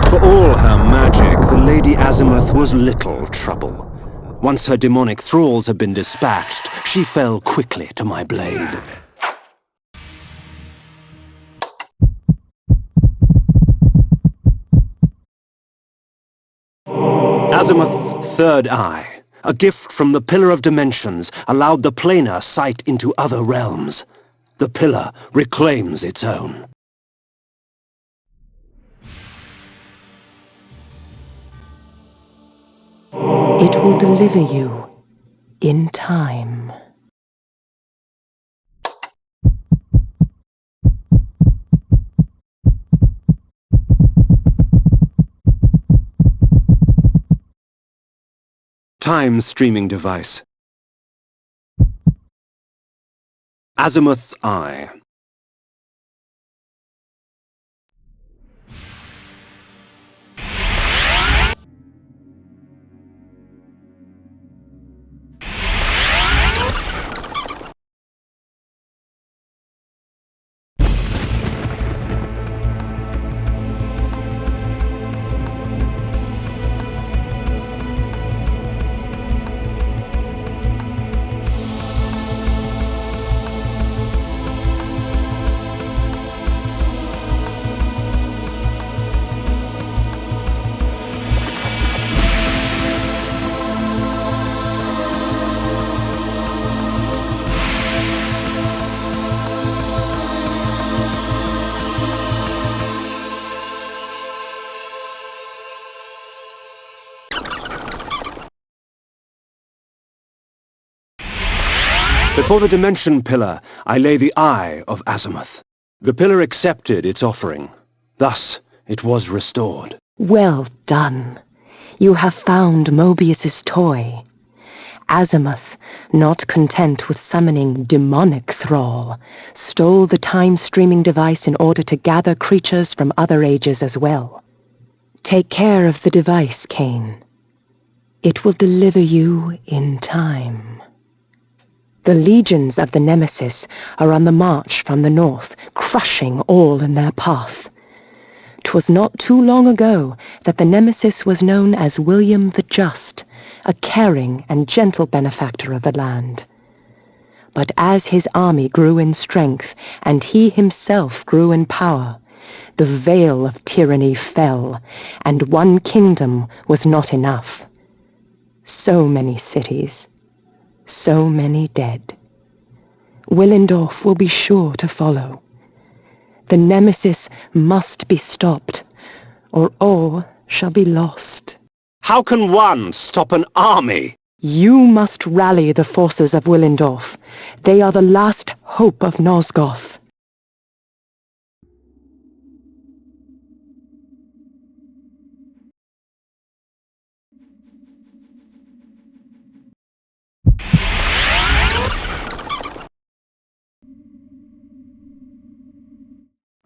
For all her magic, the Lady Azimuth was little trouble. Once her demonic thralls had been dispatched, she fell quickly to my blade. Azimuth's third eye, a gift from the Pillar of Dimensions, allowed the planar sight into other realms. The pillar reclaims its own. It will deliver you in time. Time streaming device. Azimuth's eye. Before the Dimension Pillar, I lay the Eye of Azimuth. The pillar accepted its offering. Thus, it was restored. Well done. You have found Mobius's toy. Azimuth, not content with summoning demonic thrall, stole the time-streaming device in order to gather creatures from other ages as well. Take care of the device, Kain. It will deliver you in time. The legions of the Nemesis are on the march from the north, crushing all in their path. 'Twas not too long ago that the Nemesis was known as William the Just, a caring and gentle benefactor of the land. But as his army grew in strength, and he himself grew in power, the veil of tyranny fell, and one kingdom was not enough. So many cities, so many dead. Willendorf will be sure to follow. The Nemesis must be stopped, or all shall be lost. How can one stop an army? You must rally the forces of Willendorf. They are the last hope of Nosgoth.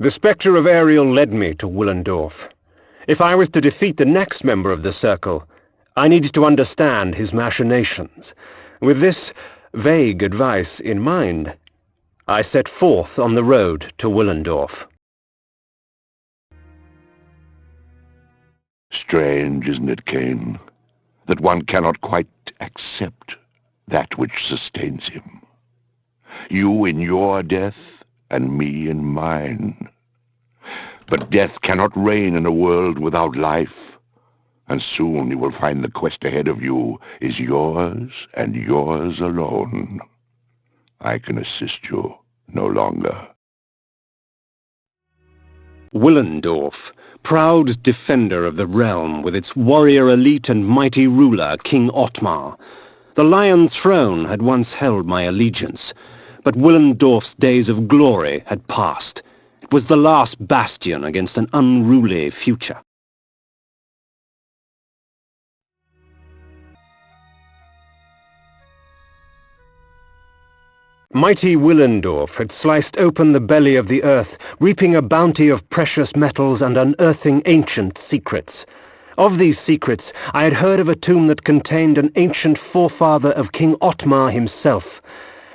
The Spectre of Ariel led me to Willendorf. If I was to defeat the next member of the Circle, I needed to understand his machinations. With this vague advice in mind, I set forth on the road to Willendorf. Strange, isn't it, Kain, that one cannot quite accept that which sustains him. You in your death, and me in mine. But death cannot reign in a world without life, and soon you will find the quest ahead of you is yours, and yours alone. I can assist you no longer. Willendorf, proud defender of the realm with its warrior elite and mighty ruler, King Otmar. The Lion Throne had once held my allegiance, but Willendorf's days of glory had passed. It was the last bastion against an unruly future. Mighty Willendorf had sliced open the belly of the earth, reaping a bounty of precious metals and unearthing ancient secrets. Of these secrets, I had heard of a tomb that contained an ancient forefather of King Otmar himself.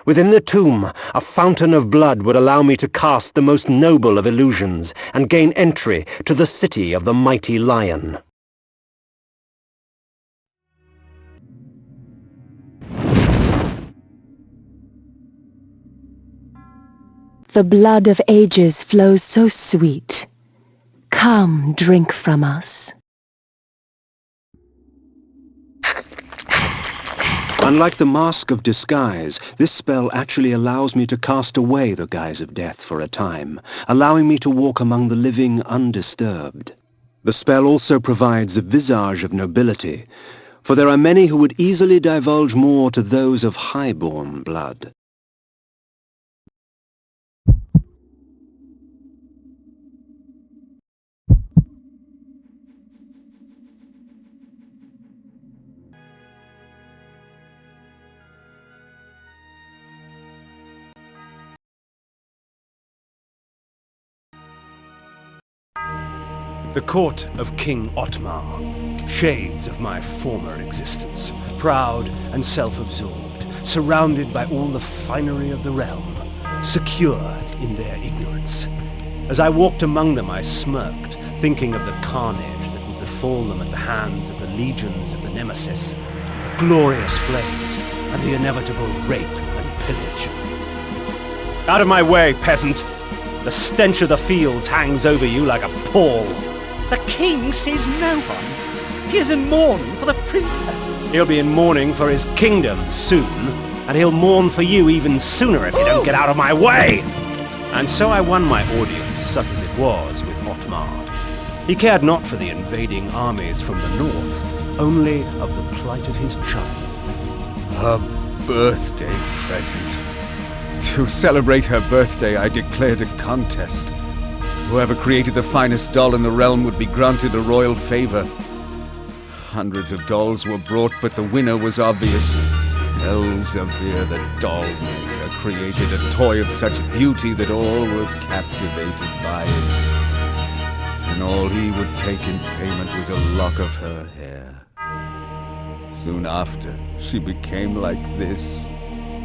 Within the tomb, a fountain of blood would allow me to cast the most noble of illusions and gain entry to the city of the mighty lion. The blood of ages flows so sweet. Come, drink from us. Unlike the mask of disguise, this spell actually allows me to cast away the guise of death for a time, allowing me to walk among the living undisturbed. The spell also provides a visage of nobility, for there are many who would easily divulge more to those of high-born blood. The court of King Otmar, shades of my former existence, proud and self-absorbed, surrounded by all the finery of the realm, secure in their ignorance. As I walked among them, I smirked, thinking of the carnage that would befall them at the hands of the legions of the Nemesis, the glorious flames, and the inevitable rape and pillage. Out of my way, peasant! The stench of the fields hangs over you like a pall. The king sees no one. He is in mourning for the princess. He'll be in mourning for his kingdom soon, and he'll mourn for you even sooner if you don't get out of my way! And so I won my audience, such as it was, with Otmar. He cared not for the invading armies from the north, only of the plight of his child. Her birthday present. To celebrate her birthday, I declared a contest. Whoever created the finest doll in the realm would be granted a royal favor. Hundreds of dolls were brought, but the winner was obvious. Elzevir, the doll maker, created a toy of such beauty that all were captivated by it. And all he would take in payment was a lock of her hair. Soon after, she became like this,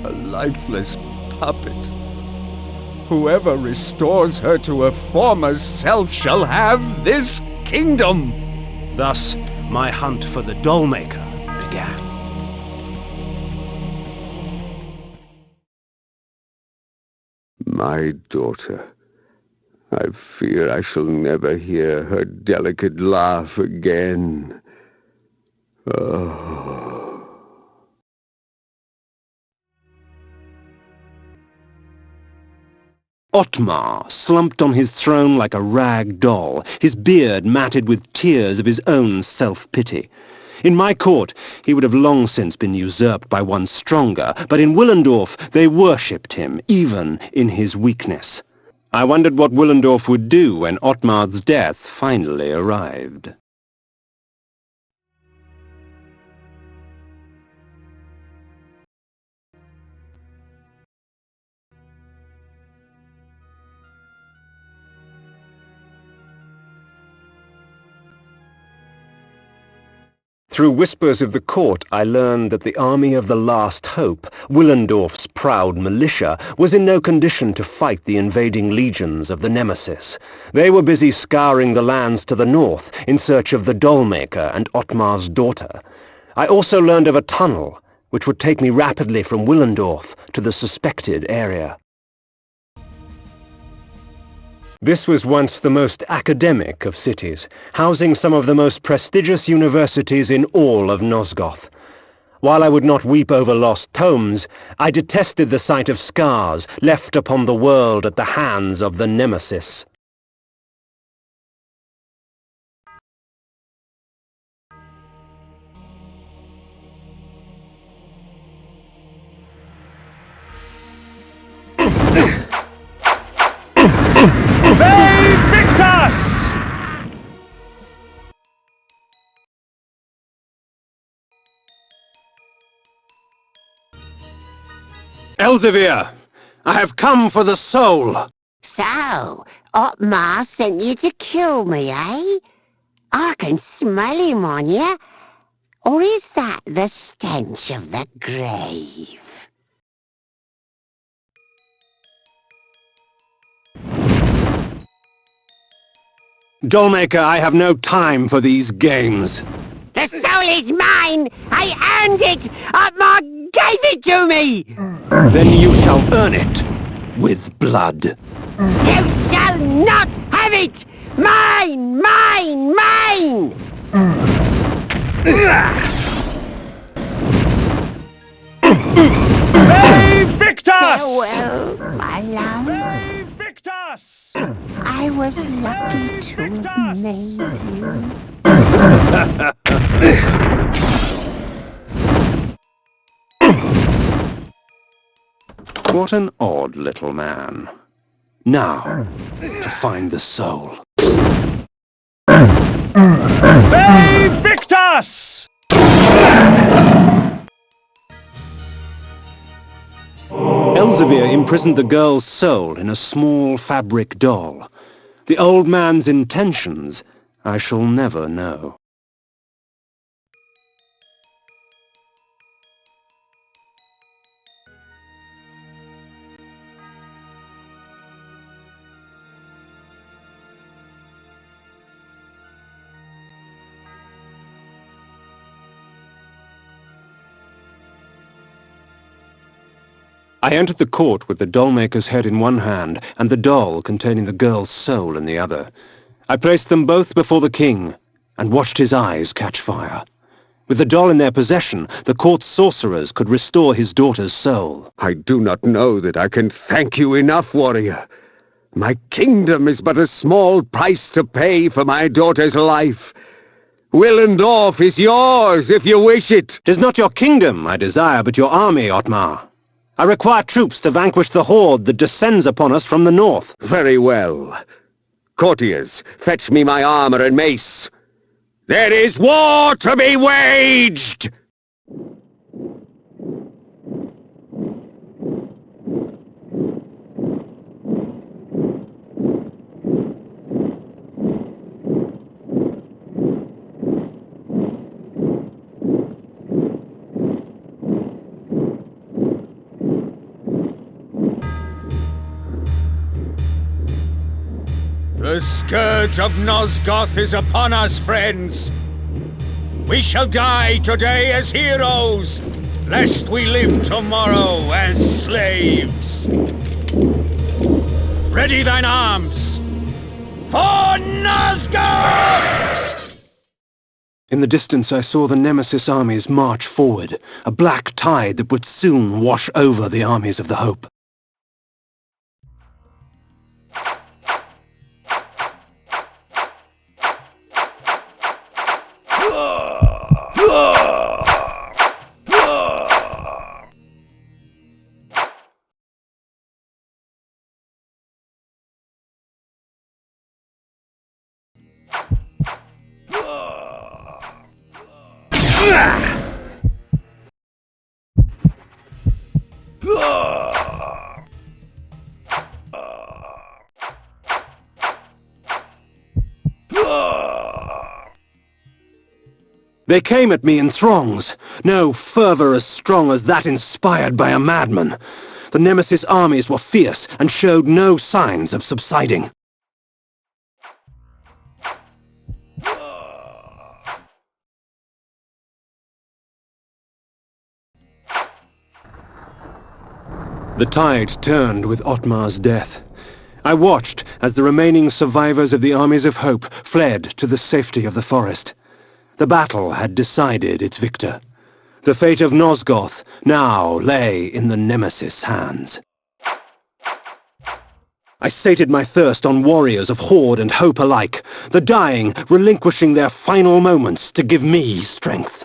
a lifeless puppet. Whoever restores her to her former self shall have this kingdom. Thus, my hunt for the doll maker began. My daughter. I fear I shall never hear her delicate laugh again. Oh. Otmar slumped on his throne like a rag doll, his beard matted with tears of his own self-pity. In my court, he would have long since been usurped by one stronger, but in Willendorf they worshipped him, even in his weakness. I wondered what Willendorf would do when Otmar's death finally arrived. Through whispers of the court, I learned that the army of the Last Hope, Willendorf's proud militia, was in no condition to fight the invading legions of the Nemesis. They were busy scouring the lands to the north in search of the Dollmaker and Ottmar's daughter. I also learned of a tunnel, which would take me rapidly from Willendorf to the suspected area. This was once the most academic of cities, housing some of the most prestigious universities in all of Nosgoth. While I would not weep over lost tomes, I detested the sight of scars left upon the world at the hands of the Nemesis. Elzevir, I have come for the soul. So, Ottmar sent you to kill me, eh? I can smell him on you. Or is that the stench of the grave? Dollmaker, I have no time for these games. The soul is mine! I earned it! Ottmar gave it to me! Then you shall earn it with blood. You shall not have it! Mine! Mine! Mine! Victus! Farewell, my love. Victus! I was lucky to have made you. What an odd little man. Now, to find the soul. Victus! Elzevir imprisoned the girl's soul in a small fabric doll. The old man's intentions I shall never know. I entered the court with the dollmaker's head in one hand and the doll containing the girl's soul in the other. I placed them both before the king and watched his eyes catch fire. With the doll in their possession, the court's sorcerers could restore his daughter's soul. I do not know that I can thank you enough, warrior. My kingdom is but a small price to pay for my daughter's life. Willendorf is yours, if you wish it. 'Tis not your kingdom I desire, but your army, Ottmar. I require troops to vanquish the horde that descends upon us from the north. Very well. Courtiers, fetch me my armor and mace. There is war to be waged! The scourge of Nosgoth is upon us, friends. We shall die today as heroes, lest we live tomorrow as slaves. Ready thine arms, for Nosgoth! In the distance I saw the Nemesis armies march forward, a black tide that would soon wash over the armies of the Hope. They came at me in throngs, no fervor as strong as that inspired by a madman. The Nemesis armies were fierce and showed no signs of subsiding. The tide turned with Otmar's death. I watched as the remaining survivors of the armies of Hope fled to the safety of the forest. The battle had decided its victor. The fate of Nosgoth now lay in the Nemesis' hands. I sated my thirst on warriors of Horde and Hope alike, the dying relinquishing their final moments to give me strength.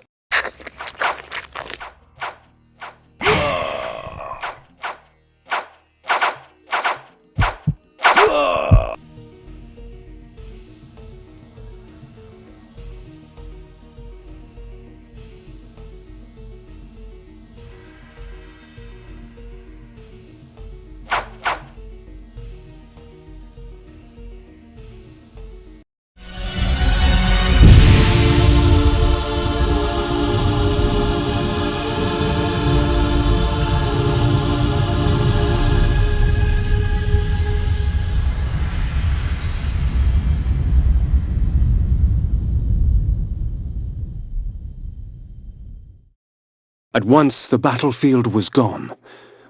At once the battlefield was gone.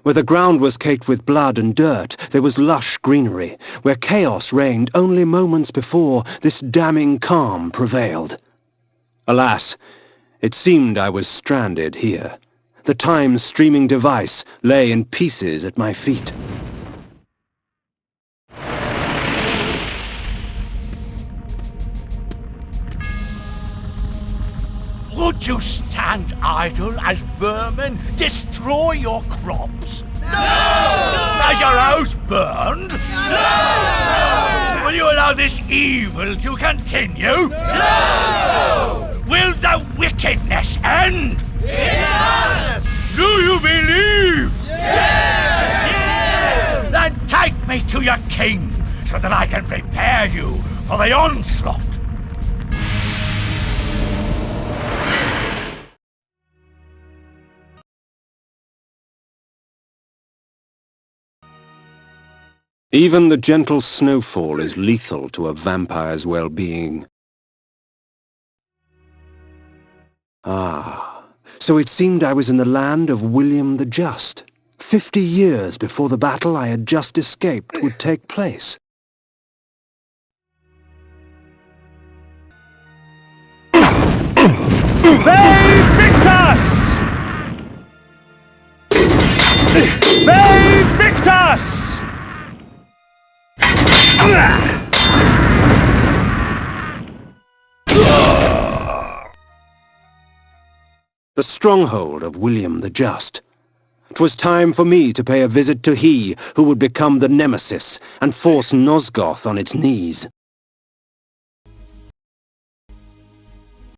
Where the ground was caked with blood and dirt, there was lush greenery. Where chaos reigned only moments before, this damning calm prevailed. Alas, it seemed I was stranded here. The time-streaming device lay in pieces at my feet. Would you stand idle as vermin destroy your crops? No! Has your house burned? No! Will you allow this evil to continue? No! Will the wickedness end? Yes! Do you believe? Yes! Then take me to your king, so that I can prepare you for the onslaught. Even the gentle snowfall is lethal to a vampire's well-being. Ah, so it seemed I was in the land of William the Just. 50 years before the battle I had just escaped would take place. Victus! Victus! The stronghold of William the Just. 'Twas time for me to pay a visit to he who would become the Nemesis and force Nosgoth on its knees.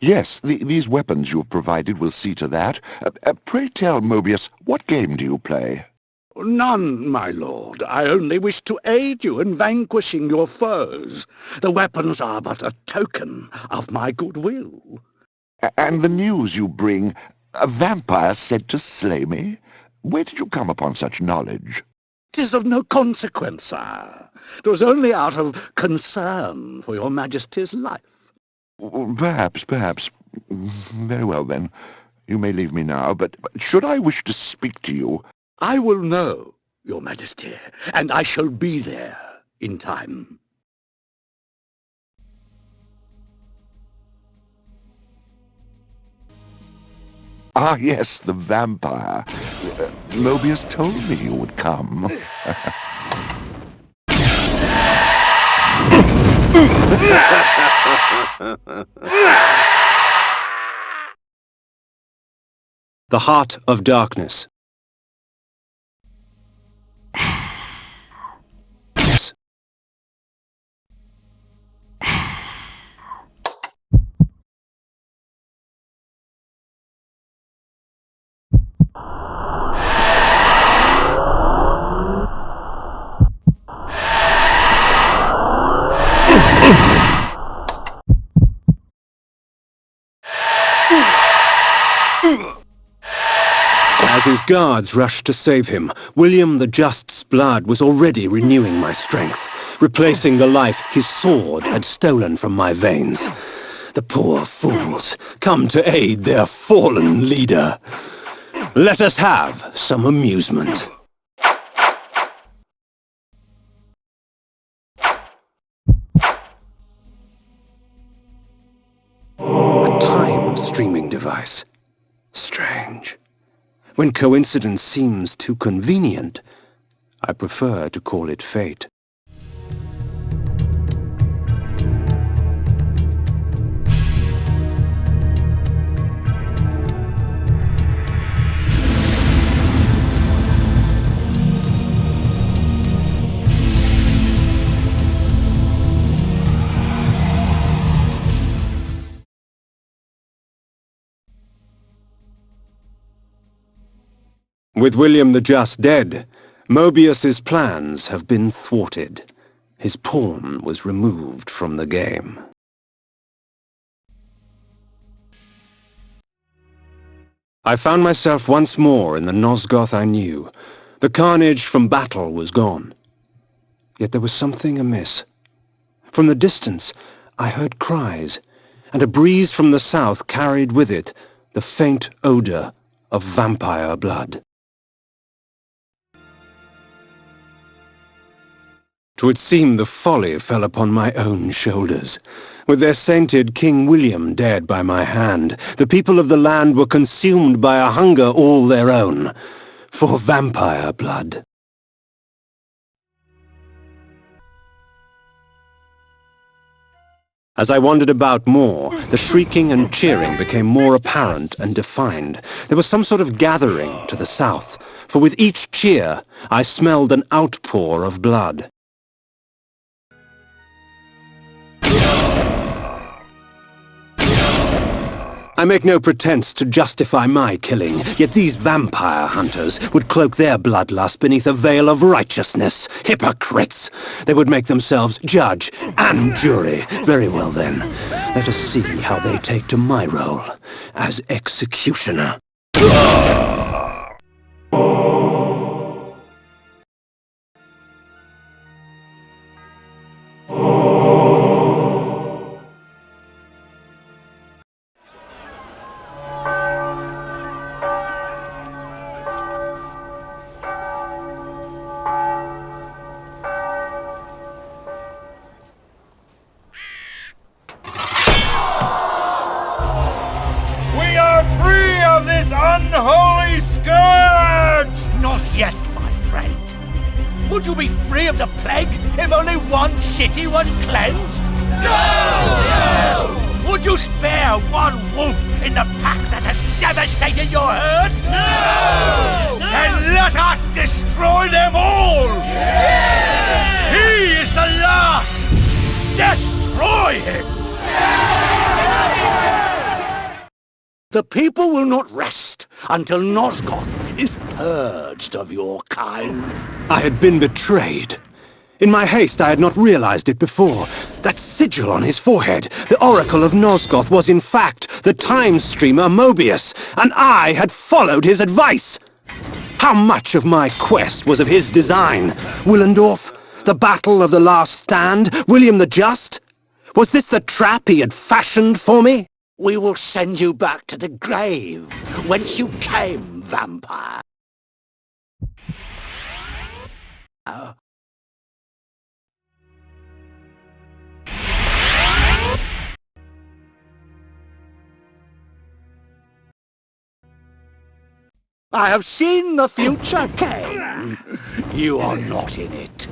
Yes, these weapons you have provided will see to that. Pray tell, Mobius, what game do you play? None, my lord. I only wish to aid you in vanquishing your foes. The weapons are but a token of my goodwill. And the news you bring, a vampire sent to slay me? Where did you come upon such knowledge? 'Tis of no consequence, sire. 'Twas only out of concern for your majesty's life. Perhaps. Very well, then. You may leave me now, but should I wish to speak to you... I will know, your majesty, and I shall be there in time. Ah, yes, the vampire. Mobius told me you would come. The Heart of Darkness. his guards rushed to save him, William the Just's blood was already renewing my strength, replacing the life his sword had stolen from my veins. The poor fools, come to aid their fallen leader. Let us have some amusement. A time-streaming device. Strange. When coincidence seems too convenient, I prefer to call it fate. With William the Just dead, Mobius's plans have been thwarted. His pawn was removed from the game. I found myself once more in the Nosgoth I knew. The carnage from battle was gone. Yet there was something amiss. From the distance, I heard cries, and a breeze from the south carried with it the faint odor of vampire blood. 'Twould seem the folly fell upon my own shoulders. With their sainted King William dead by my hand, the people of the land were consumed by a hunger all their own, for vampire blood. As I wandered about more, the shrieking and cheering became more apparent and defined. There was some sort of gathering to the south, for with each cheer I smelled an outpour of blood. I make no pretense to justify my killing, yet these vampire hunters would cloak their bloodlust beneath a veil of righteousness. Hypocrites! They would make themselves judge and jury. Very well then, let us see how they take to my role as executioner. Unholy scourge! Not yet, my friend. Would you be free of the plague if only one city was cleansed? No! No! Would you spare one wolf in the pack that has devastated your herd? No! Then let us destroy them all! Yes! He is the last! Destroy him! The people will not rest until Nosgoth is purged of your kind. I had been betrayed. In my haste, I had not realized it before. That sigil on his forehead, the Oracle of Nosgoth, was in fact the time streamer Mobius, and I had followed his advice. How much of my quest was of his design? Willendorf? The Battle of the Last Stand? William the Just? Was this the trap he had fashioned for me? We will send you back to the grave, whence you came, vampire. I have seen the future, Kain. You are not in it.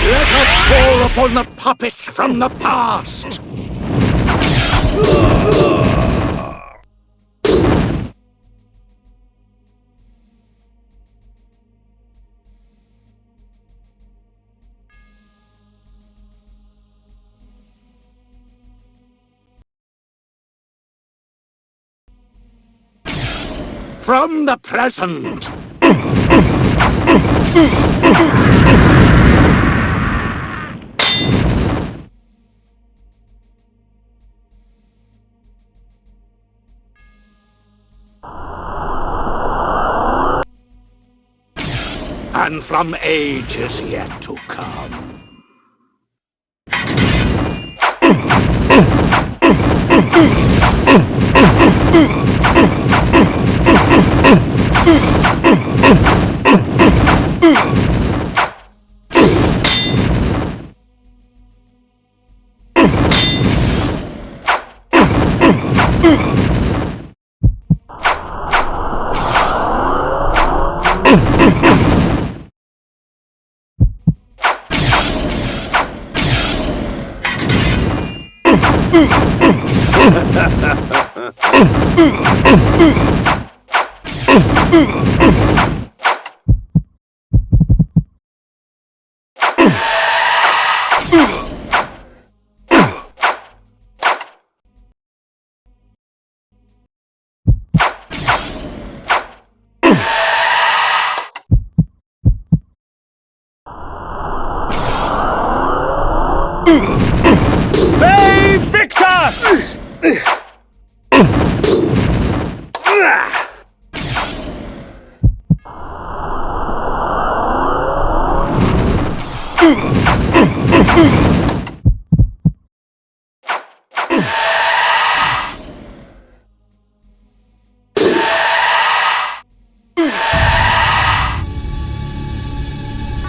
Let us fall upon the puppets from the past! from the present. And from ages yet to come. Hey, Victor!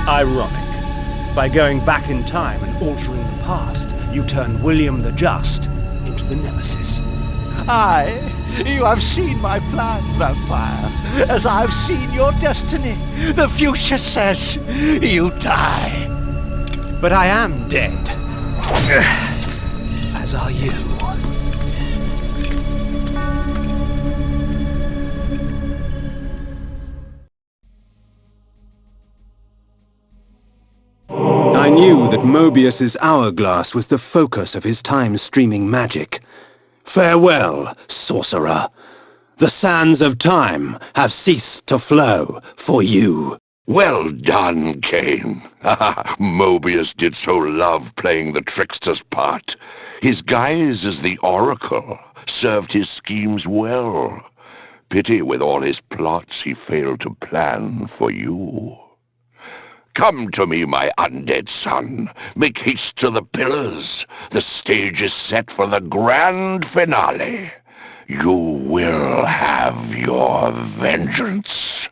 Ironic. By going back in time and altering the past, you turn William the Just into the Nemesis. Aye, you have seen my plan, vampire, as I've seen your destiny. The future says you die. But I am dead. As are you. I knew that Mobius's hourglass was the focus of his time-streaming magic. Farewell, sorcerer. The sands of time have ceased to flow for you. Well done, Kain. Mobius did so love playing the trickster's part. His guise as the Oracle served his schemes well. Pity with all his plots he failed to plan for you. Come to me, my undead son. Make haste to the pillars. The stage is set for the grand finale. You will have your vengeance.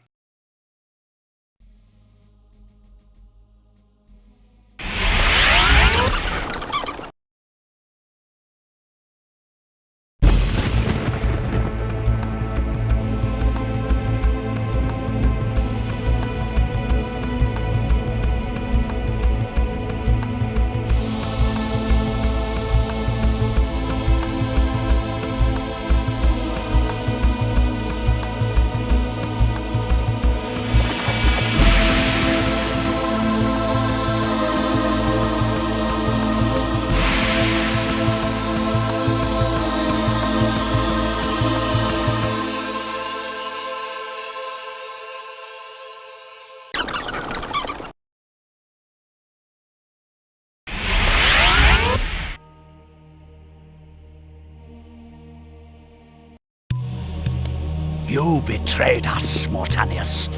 You betrayed us, Mortanius.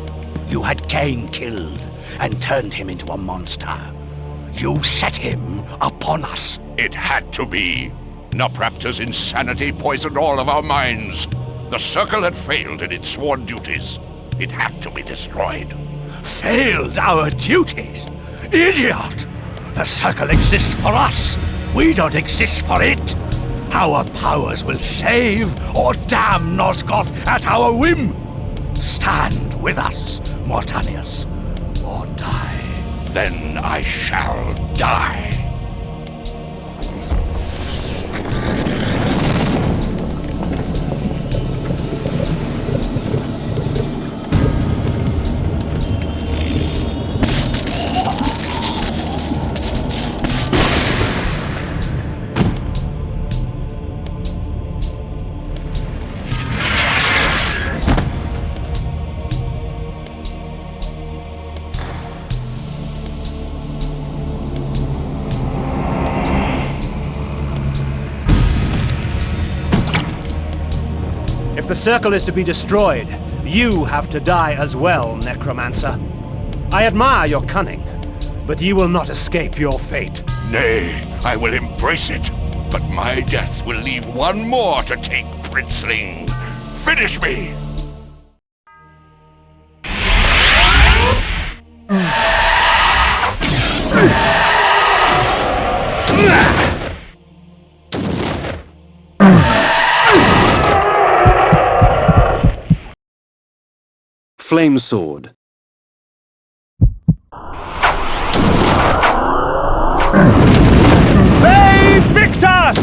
You had Kain killed and turned him into a monster. You set him upon us. It had to be. Nopraptor's insanity poisoned all of our minds. The Circle had failed in its sworn duties. It had to be destroyed. Failed our duties? Idiot! The Circle exists for us. We don't exist for it. Our powers will save or damn Nosgoth at our whim. Stand with us, Mortanius, or die. Then I shall die. the circle is to be destroyed, you have to die as well, Necromancer. I admire your cunning, but you will not escape your fate. Nay, I will embrace it, but my death will leave one more to take, Princeling. Finish me! Flame Sword. Hey, Victus!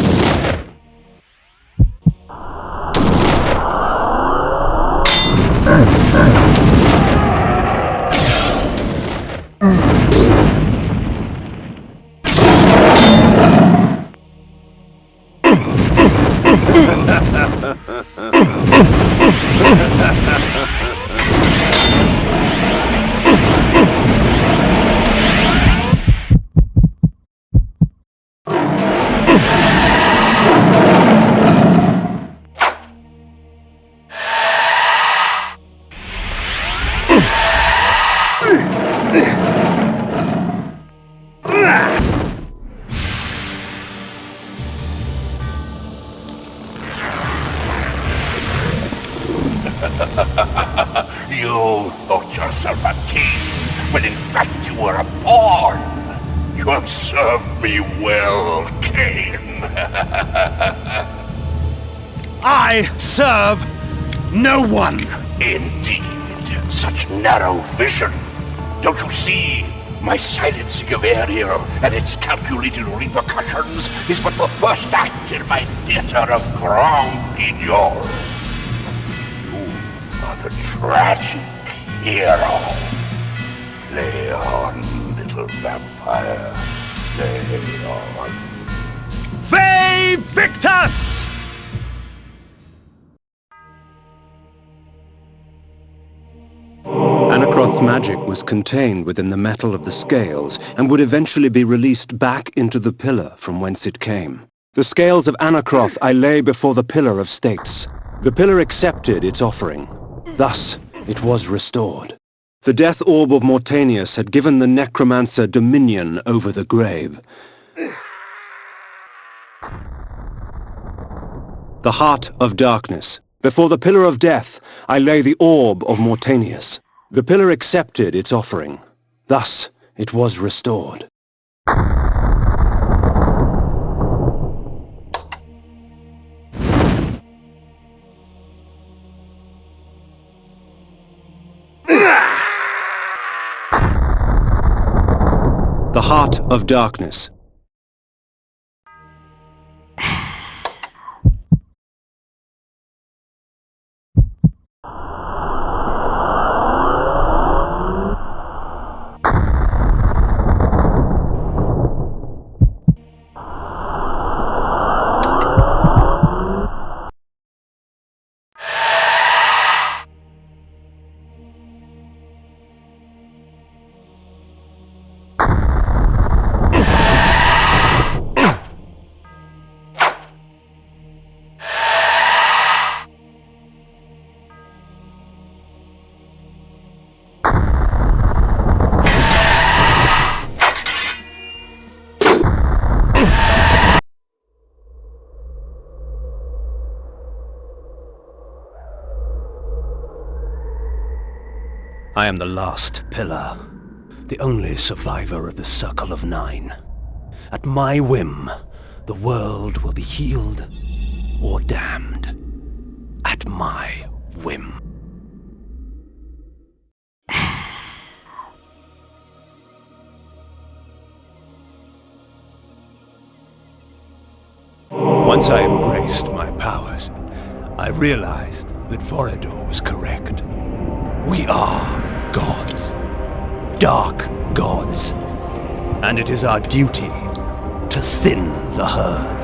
You thought yourself a king, when in fact you were a pawn. You have served me well, Kain. I serve no one. Indeed, such narrow vision. Don't you see? My silencing of Ariel and its calculated repercussions is but the first act in my theater of grand guignol. The tragic hero. Play on, little vampire. Play on. Ve Victus! Anacroth's magic was contained within the metal of the scales and would eventually be released back into the pillar from whence it came. The scales of Anacroth I lay before the Pillar of States. The pillar accepted its offering. Thus, it was restored. The death orb of Mortanius had given the necromancer dominion over the grave. The heart of darkness. Before the pillar of death, I lay the orb of Mortanius. The pillar accepted its offering. Thus, it was restored. The heart of darkness. I am the last pillar, the only survivor of the Circle of Nine. At my whim, the world will be healed or damned. At my whim. Once I embraced my powers, I realized that Vorador was correct. We are gods. Dark gods. And it is our duty to thin the herd.